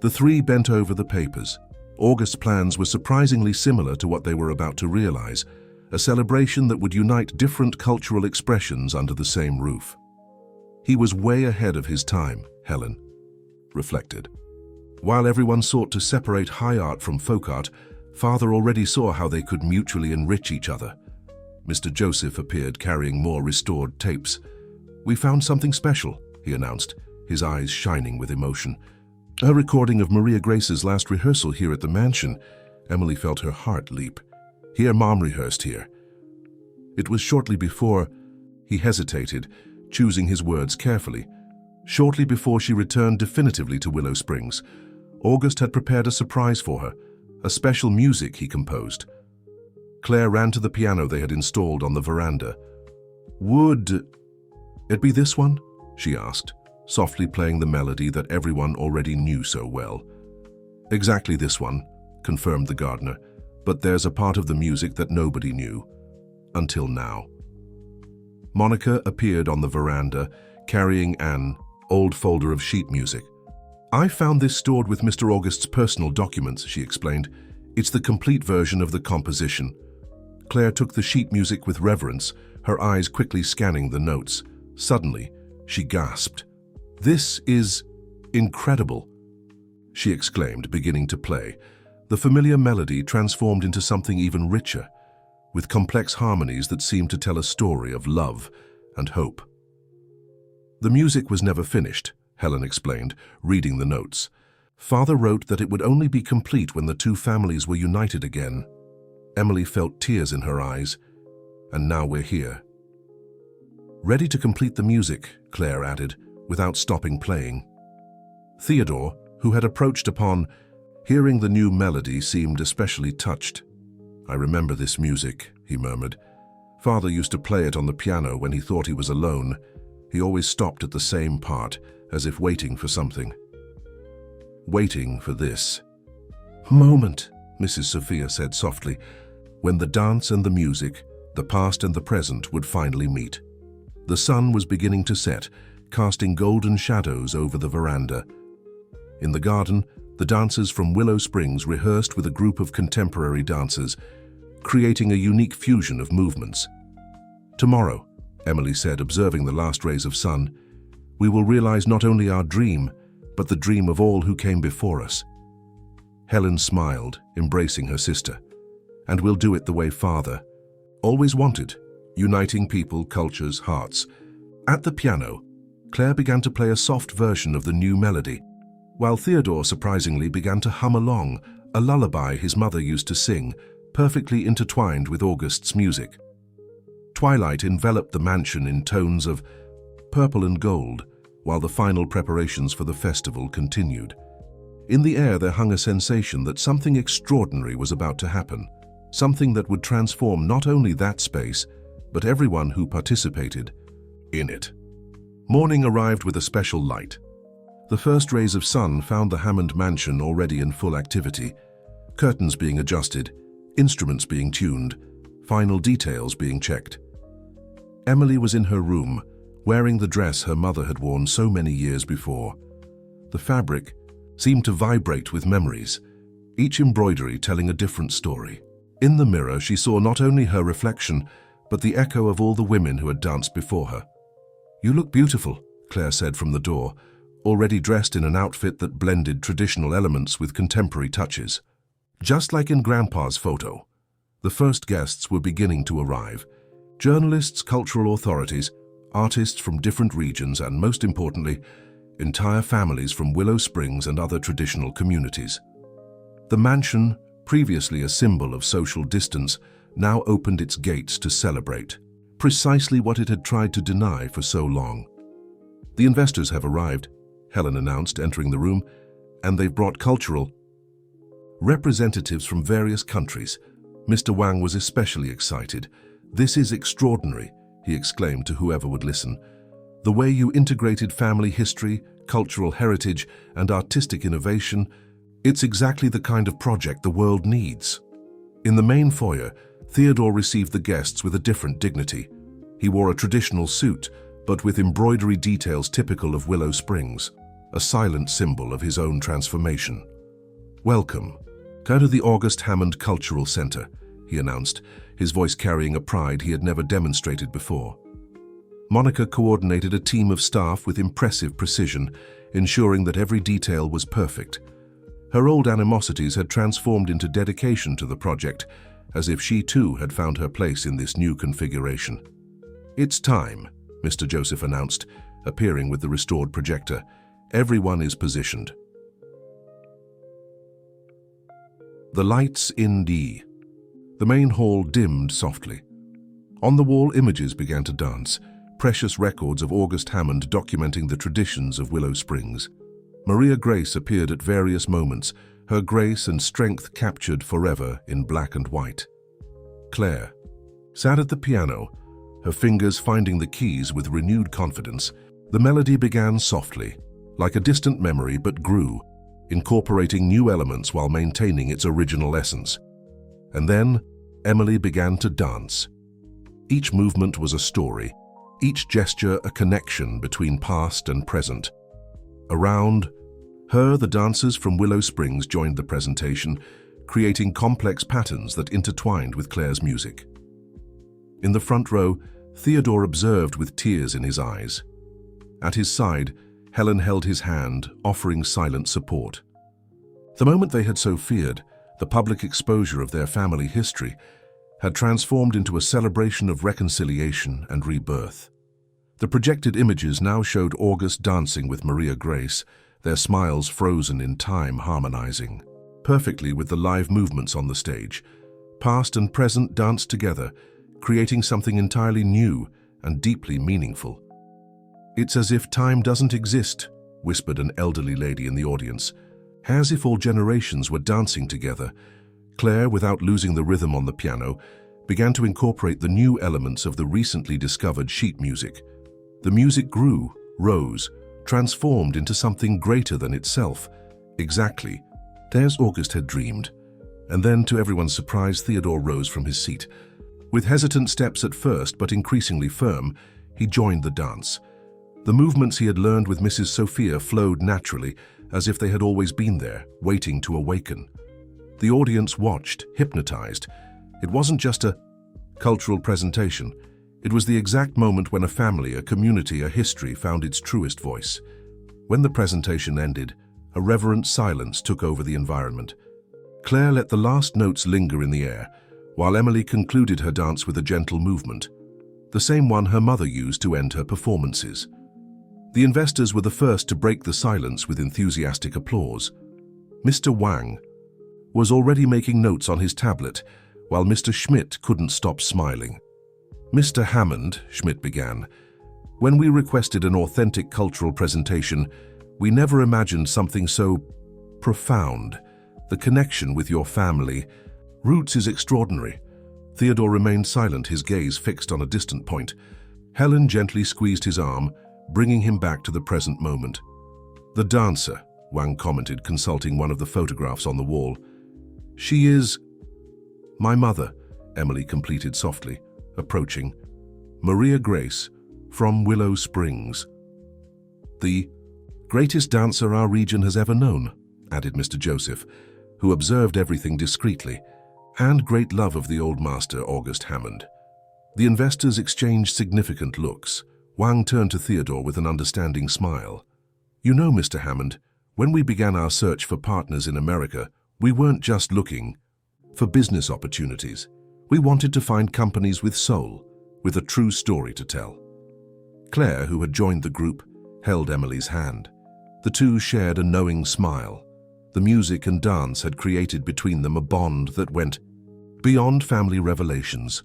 The three bent over the papers. August's plans were surprisingly similar to what they were about to realize, a celebration that would unite different cultural expressions under the same roof. He was way ahead of his time, Helen reflected. While everyone sought to separate high art from folk art, Father already saw how they could mutually enrich each other. Mr. Joseph appeared carrying more restored tapes. We found something special, he announced, his eyes shining with emotion. A recording of Maria Grace's last rehearsal here at the mansion. Emily felt her heart leap. Here Mom rehearsed here. It was shortly before. He hesitated, choosing his words carefully. Shortly before she returned definitively to Willow Springs, August had prepared a surprise for her, a special music he composed. Claire ran to the piano they had installed on the veranda. Would it be this one? She asked, softly playing the melody that everyone already knew so well. Exactly this one, confirmed the gardener, but there's a part of the music that nobody knew. Until now. Monica appeared on the veranda, carrying an old folder of sheet music. I found this stored with Mr. August's personal documents, she explained. It's the complete version of the composition. Claire took the sheet music with reverence, her eyes quickly scanning the notes. Suddenly, she gasped. This is incredible, she exclaimed, beginning to play. The familiar melody transformed into something even richer, with complex harmonies that seemed to tell a story of love and hope. The music was never finished, Helen explained, reading the notes. Father wrote that it would only be complete when the two families were united again. Emily felt tears in her eyes, and now we're here. Ready to complete the music, Claire added, without stopping playing. Theodore, who had approached upon hearing the new melody, seemed especially touched. I remember this music, he murmured. Father used to play it on the piano when he thought he was alone. He always stopped at the same part, as if waiting for something. Waiting for this moment, Mrs. Sophia said softly, when the dance and the music, the past and the present, would finally meet. The sun was beginning to set, casting golden shadows over the veranda. In the garden, the dancers from Willow Springs rehearsed with a group of contemporary dancers, creating a unique fusion of movements. Tomorrow, Emily said, observing the last rays of sun, we will realize not only our dream, but the dream of all who came before us. Helen smiled, embracing her sister. And we'll do it the way Father always wanted, uniting people, cultures, hearts. At the piano, Claire began to play a soft version of the new melody, while Theodore surprisingly began to hum along, a lullaby his mother used to sing, perfectly intertwined with August's music. Twilight enveloped the mansion in tones of purple and gold, while the final preparations for the festival continued. In the air there hung a sensation that something extraordinary was about to happen, something that would transform not only that space, but everyone who participated in it. Morning arrived with a special light. The first rays of sun found the Hammond mansion already in full activity, curtains being adjusted, instruments being tuned, final details being checked. Emily was in her room, wearing the dress her mother had worn so many years before. The fabric seemed to vibrate with memories, each embroidery telling a different story. In the mirror, she saw not only her reflection, but the echo of all the women who had danced before her. You look beautiful, Claire said from the door, already dressed in an outfit that blended traditional elements with contemporary touches. Just like in Grandpa's photo, the first guests were beginning to arrive. Journalists, cultural authorities, artists from different regions, and most importantly, entire families from Willow Springs and other traditional communities. The mansion, previously a symbol of social distance, now opened its gates to celebrate, precisely what it had tried to deny for so long. The investors have arrived, Helen announced, entering the room, and they've brought cultural representatives from various countries. Mr. Wang was especially excited. This is extraordinary, he exclaimed to whoever would listen. The way you integrated family history, cultural heritage, and artistic innovation, it's exactly the kind of project the world needs. In the main foyer, Theodore received the guests with a different dignity. He wore a traditional suit, but with embroidery details typical of Willow Springs, a silent symbol of his own transformation. "Welcome to the August Hammond Cultural Center," he announced, his voice carrying a pride he had never demonstrated before. Monica coordinated a team of staff with impressive precision, ensuring that every detail was perfect. Her old animosities had transformed into dedication to the project, as if she too had found her place in this new configuration. "It's time," Mr. Joseph announced, appearing with the restored projector. "Everyone is positioned." The lights in D. The main hall dimmed softly. On the wall, images began to dance, precious records of August Hammond documenting the traditions of Willow Springs. Maria Grace appeared at various moments, her grace and strength captured forever in black and white. Claire sat at the piano, her fingers finding the keys with renewed confidence. The melody began softly, like a distant memory, but grew, incorporating new elements while maintaining its original essence. And then Emily began to dance. Each movement was a story, each gesture a connection between past and present. Around her, the dancers from Willow Springs joined the presentation, creating complex patterns that intertwined with Claire's music. In the front row, Theodore observed with tears in his eyes. At his side, Helen held his hand, offering silent support. The moment they had so feared, the public exposure of their family history, had transformed into a celebration of reconciliation and rebirth. The projected images now showed August dancing with Maria Grace, their smiles frozen in time harmonizing perfectly with the live movements on the stage. Past and present danced together, creating something entirely new and deeply meaningful. "It's as if time doesn't exist," whispered an elderly lady in the audience. "As if all generations were dancing together." Claire, without losing the rhythm on the piano, began to incorporate the new elements of the recently discovered sheet music. The music grew, rose, transformed into something greater than itself, exactly as August had dreamed. And then, to everyone's surprise, Theodore rose from his seat. With hesitant steps at first, but increasingly firm, he joined the dance. The movements he had learned with Mrs. Sophia flowed naturally, as if they had always been there, waiting to awaken. The audience watched, hypnotized. It wasn't just a cultural presentation. It was the exact moment when a family, a community, a history found its truest voice. When the presentation ended, a reverent silence took over the environment. Claire let the last notes linger in the air, while Emily concluded her dance with a gentle movement, the same one her mother used to end her performances. The investors were the first to break the silence with enthusiastic applause. Mr. Wang was already making notes on his tablet, while Mr. Schmidt couldn't stop smiling. "Mr. Hammond," Schmidt began, "when we requested an authentic cultural presentation, we never imagined something so profound. The connection with your family roots is extraordinary." Theodore remained silent, his gaze fixed on a distant point. Helen gently squeezed his arm, bringing him back to the present moment. "The dancer," Wang commented, consulting one of the photographs on the wall. "She is my mother," Emily completed softly, approaching. "Maria Grace, from Willow Springs." "The greatest dancer our region has ever known," added Mr. Joseph, who observed everything discreetly, "and great love of the old master, August Hammond." The investors exchanged significant looks. Wang turned to Theodore with an understanding smile. "You know, Mr. Hammond, when we began our search for partners in America, we weren't just looking for business opportunities. We wanted to find companies with soul, with a true story to tell." Claire, who had joined the group, held Emily's hand. The two shared a knowing smile. The music and dance had created between them a bond that went beyond family revelations.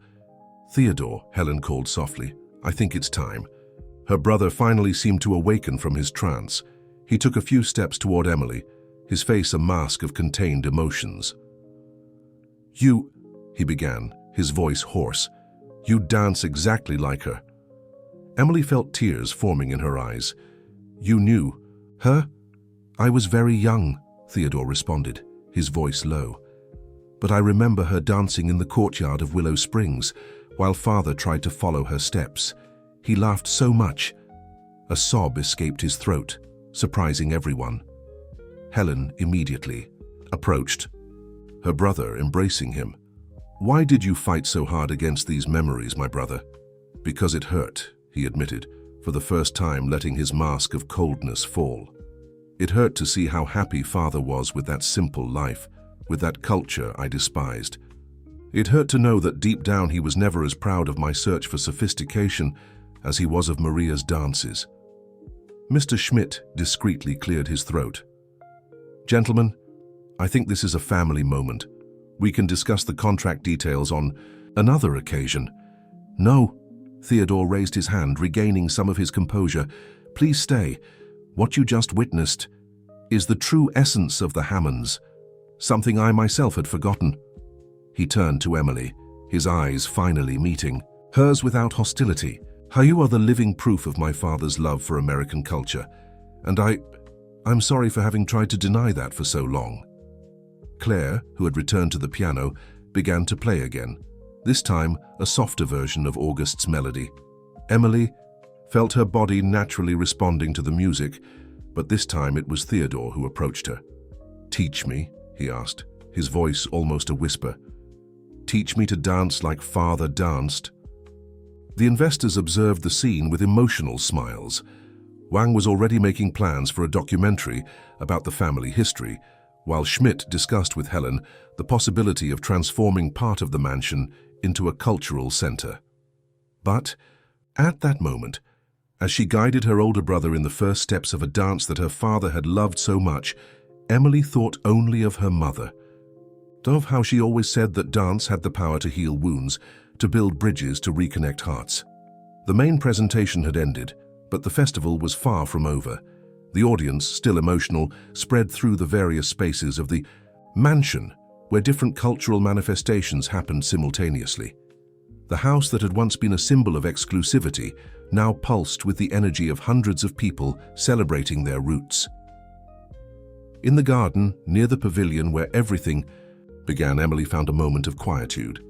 "Theodore," Helen called softly, "I think it's time." Her brother finally seemed to awaken from his trance. He took a few steps toward Emily, his face a mask of contained emotions. "You," he began, his voice hoarse, "you dance exactly like her." Emily felt tears forming in her eyes. "You knew her?" "I was very young," Theodore responded, his voice low. "But I remember her dancing in the courtyard of Willow Springs, while Father tried to follow her steps. He laughed so much." A sob escaped his throat, surprising everyone. Helen immediately approached, her brother embracing him. "Why did you fight so hard against these memories, my brother?" "Because it hurt," he admitted, for the first time letting his mask of coldness fall. "It hurt to see how happy Father was with that simple life, with that culture I despised. It hurt to know that deep down he was never as proud of my search for sophistication as he was of Maria's dances." Mr. Schmidt discreetly cleared his throat. "Gentlemen, I think this is a family moment. We can discuss the contract details on another occasion." "No." Theodore raised his hand, regaining some of his composure. "Please stay. What you just witnessed is the true essence of the Hammonds, something I myself had forgotten." He turned to Emily, his eyes finally meeting, hers without hostility. "You are the living proof of my father's love for American culture, and I'm sorry for having tried to deny that for so long." Claire, who had returned to the piano, began to play again, this time a softer version of August's melody. Emily felt her body naturally responding to the music, but this time it was Theodore who approached her. "Teach me," he asked, his voice almost a whisper. "Teach me to dance like Father danced." The investors observed the scene with emotional smiles. Wang was already making plans for a documentary about the family history, while Schmidt discussed with Helen the possibility of transforming part of the mansion into a cultural center. But at that moment, as she guided her older brother in the first steps of a dance that her father had loved so much, Emily thought only of her mother, of how she always said that dance had the power to heal wounds, to build bridges, to reconnect hearts. The main presentation had ended, but the festival was far from over. The audience, still emotional, spread through the various spaces of the mansion, where different cultural manifestations happened simultaneously. The house that had once been a symbol of exclusivity now pulsed with the energy of hundreds of people celebrating their roots. In the garden, near the pavilion where everything began, Emily found a moment of quietude.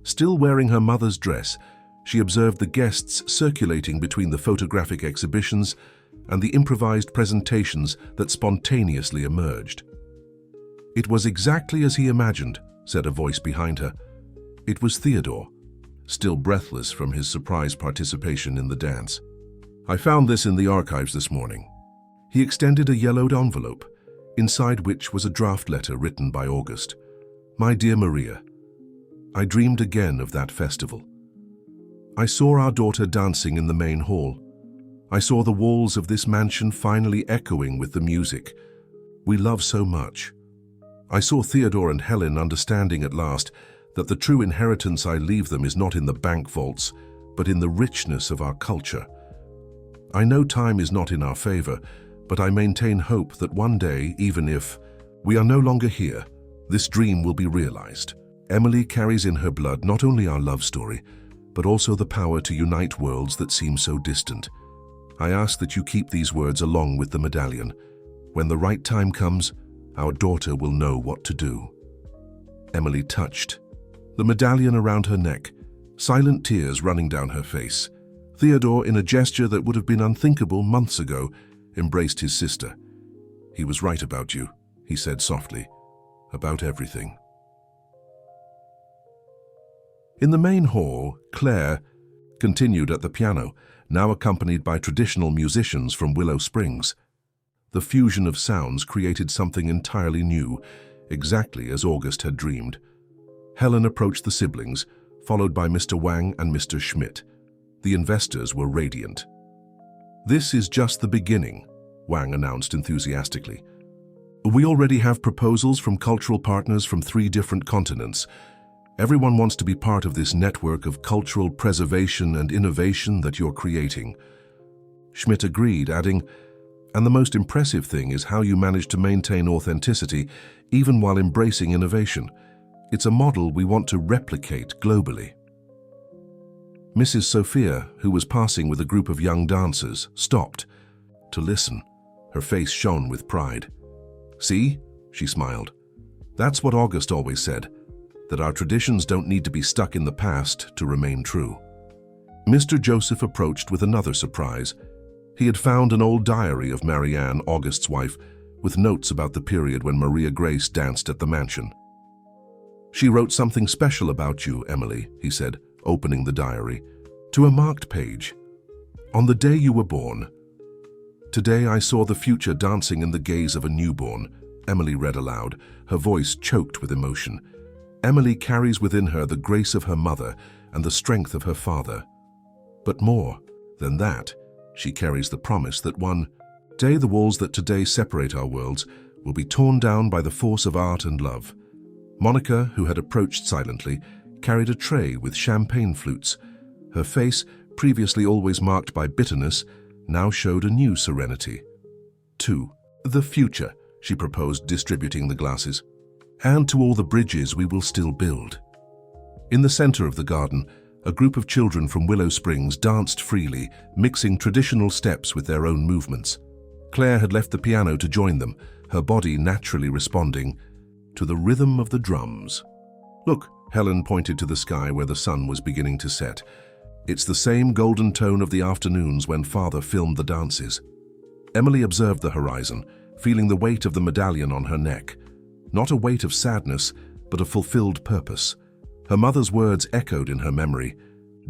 Still wearing her mother's dress, she observed the guests circulating between the photographic exhibitions and the improvised presentations that spontaneously emerged. "It was exactly as he imagined," said a voice behind her. It was Theodore, still breathless from his surprise participation in the dance. "I found this in the archives this morning." He extended a yellowed envelope, inside which was a draft letter written by August. "My dear Maria, I dreamed again of that festival. I saw our daughter dancing in the main hall. I saw the walls of this mansion finally echoing with the music we love so much. I saw Theodore and Helen understanding at last that the true inheritance I leave them is not in the bank vaults, but in the richness of our culture. I know time is not in our favor, but I maintain hope that one day, even if we are no longer here, this dream will be realized. Emily carries in her blood not only our love story, but also the power to unite worlds that seem so distant. I ask that you keep these words along with the medallion. When the right time comes, our daughter will know what to do." Emily touched the medallion around her neck, silent tears running down her face. Theodore, in a gesture that would have been unthinkable months ago, embraced his sister. "He was right about you," he said softly, "about everything." In the main hall, Claire continued at the piano, now accompanied by traditional musicians from Willow Springs. The fusion of sounds created something entirely new, exactly as August had dreamed. Helen approached the siblings, followed by Mr. Wang and Mr. Schmidt. The investors were radiant. "This is just the beginning," Wang announced enthusiastically. "We already have proposals from cultural partners from 3 different continents. Everyone wants to be part of this network of cultural preservation and innovation that you're creating." Schmidt agreed, adding, "And the most impressive thing is how you manage to maintain authenticity even while embracing innovation. It's a model we want to replicate globally." Mrs. Sophia, who was passing with a group of young dancers, stopped to listen. Her face shone with pride. "See?" she smiled. "That's what August always said, that our traditions don't need to be stuck in the past to remain true." Mr. Joseph approached with another surprise. He had found an old diary of Marianne, August's wife, with notes about the period when Maria Grace danced at the mansion. "She wrote something special about you, Emily," he said, opening the diary, to a marked page. "On the day you were born. Today I saw the future dancing in the gaze of a newborn," Emily read aloud, her voice choked with emotion. "Emily carries within her the grace of her mother and the strength of her father. But more than that, she carries the promise that one day the walls that today separate our worlds will be torn down by the force of art and love." Monica, who had approached silently, carried a tray with champagne flutes. Her face, previously always marked by bitterness, now showed a new serenity. "To the future," she proposed, distributing the glasses, "and to all the bridges we will still build." In the center of the garden, a group of children from Willow Springs danced freely, mixing traditional steps with their own movements. Claire had left the piano to join them, her body naturally responding to the rhythm of the drums. "Look," Helen pointed to the sky where the sun was beginning to set. "It's the same golden tone of the afternoons when Father filmed the dances." Emily observed the horizon, feeling the weight of the medallion on her neck. Not a weight of sadness, but a fulfilled purpose. Her mother's words echoed in her memory.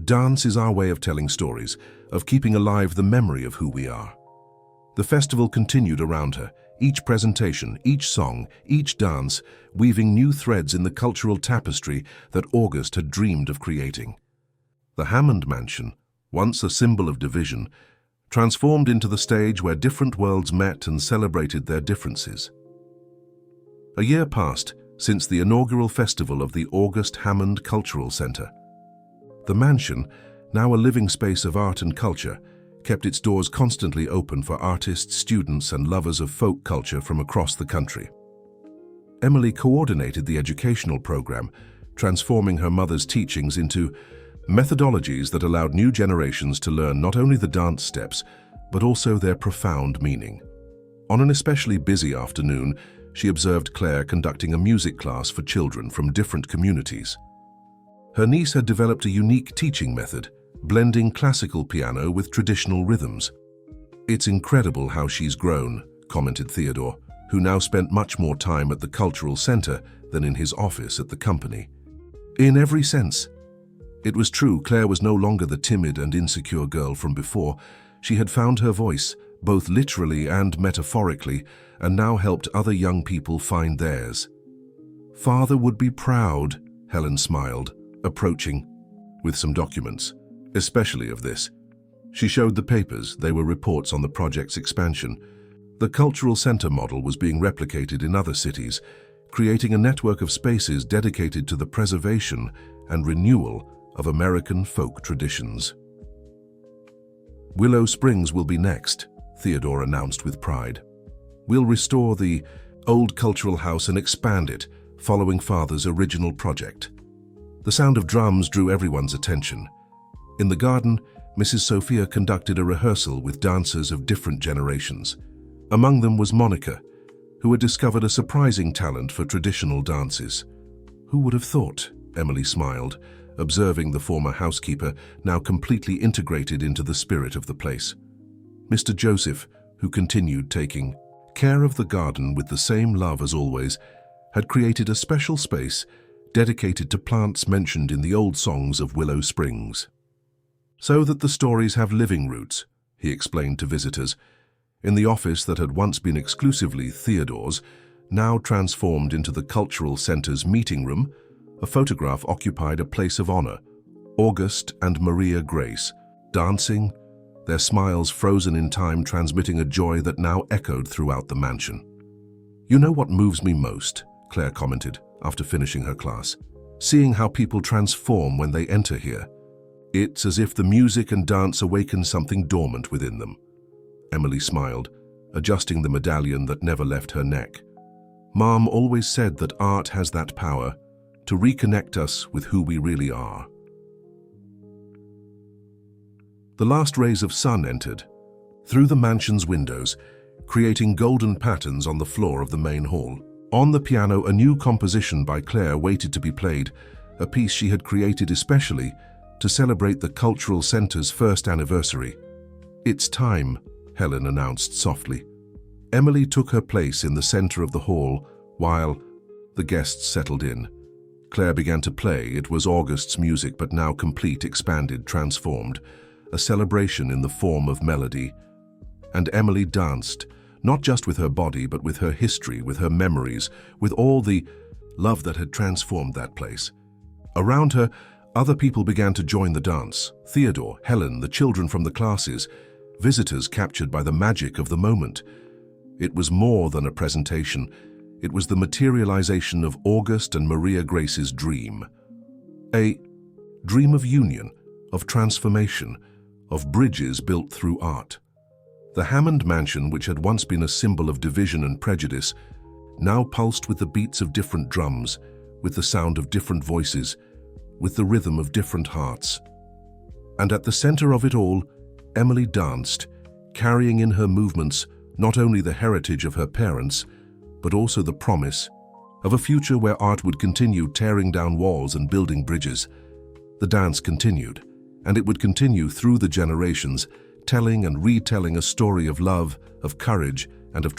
"Dance is our way of telling stories, of keeping alive the memory of who we are." The festival continued around her, each presentation, each song, each dance, weaving new threads in the cultural tapestry that August had dreamed of creating. The Hammond Mansion, once a symbol of division, transformed into the stage where different worlds met and celebrated their differences. A year passed since the inaugural festival of the August Hammond Cultural Center. The mansion, now a living space of art and culture, kept its doors constantly open for artists, students, and lovers of folk culture from across the country. Emily coordinated the educational program, transforming her mother's teachings into methodologies that allowed new generations to learn not only the dance steps, but also their profound meaning. On an especially busy afternoon, she observed Claire conducting a music class for children from different communities. Her niece had developed a unique teaching method, blending classical piano with traditional rhythms. "It's incredible how she's grown," commented Theodore, who now spent much more time at the cultural center than in his office at the company. "In every sense." It was true, Claire was no longer the timid and insecure girl from before. She had found her voice, both literally and metaphorically, and now helped other young people find theirs. "Father would be proud," Helen smiled, approaching with some documents, especially of this. She showed the papers. They were reports on the project's expansion. The cultural center model was being replicated in other cities, creating a network of spaces dedicated to the preservation and renewal of American folk traditions. "Willow Springs will be next," Theodore announced with pride. "We'll restore the old cultural house and expand it, following Father's original project." The sound of drums drew everyone's attention. In the garden, Mrs. Sophia conducted a rehearsal with dancers of different generations. Among them was Monica, who had discovered a surprising talent for traditional dances. "Who would have thought?" Emily smiled, observing the former housekeeper now completely integrated into the spirit of the place. Mr. Joseph, who continued taking care of the garden with the same love as always, had created a special space dedicated to plants mentioned in the old songs of Willow Springs. "So that the stories have living roots," he explained to visitors. In the office that had once been exclusively Theodore's, now transformed into the cultural center's meeting room, a photograph occupied a place of honor. August and Maria Grace, dancing, their smiles frozen in time, transmitting a joy that now echoed throughout the mansion. "You know what moves me most?" Claire commented after finishing her class. "Seeing how people transform when they enter here. It's as if the music and dance awaken something dormant within them." Emily smiled, adjusting the medallion that never left her neck. "Mom always said that art has that power to reconnect us with who we really are." The last rays of sun entered, through the mansion's windows, creating golden patterns on the floor of the main hall. On the piano, a new composition by Claire waited to be played, a piece she had created especially to celebrate the cultural center's first anniversary. "It's time," Helen announced softly. Emily took her place in the center of the hall while the guests settled in. Claire began to play. It was August's music, but now complete, expanded, transformed, a celebration in the form of melody. And Emily danced, not just with her body, but with her history, with her memories, with all the love that had transformed that place. Around her, other people began to join the dance. Theodore, Helen, the children from the classes, visitors captured by the magic of the moment. It was more than a presentation. It was the materialization of August and Maria Grace's dream. A dream of union, of transformation, of bridges built through art. The Hammond mansion, which had once been a symbol of division and prejudice, now pulsed with the beats of different drums, with the sound of different voices, with the rhythm of different hearts. And at the center of it all, Emily danced, carrying in her movements not only the heritage of her parents, but also the promise of a future where art would continue tearing down walls and building bridges. The dance continued, and it would continue through the generations, telling and retelling a story of love, of courage, and of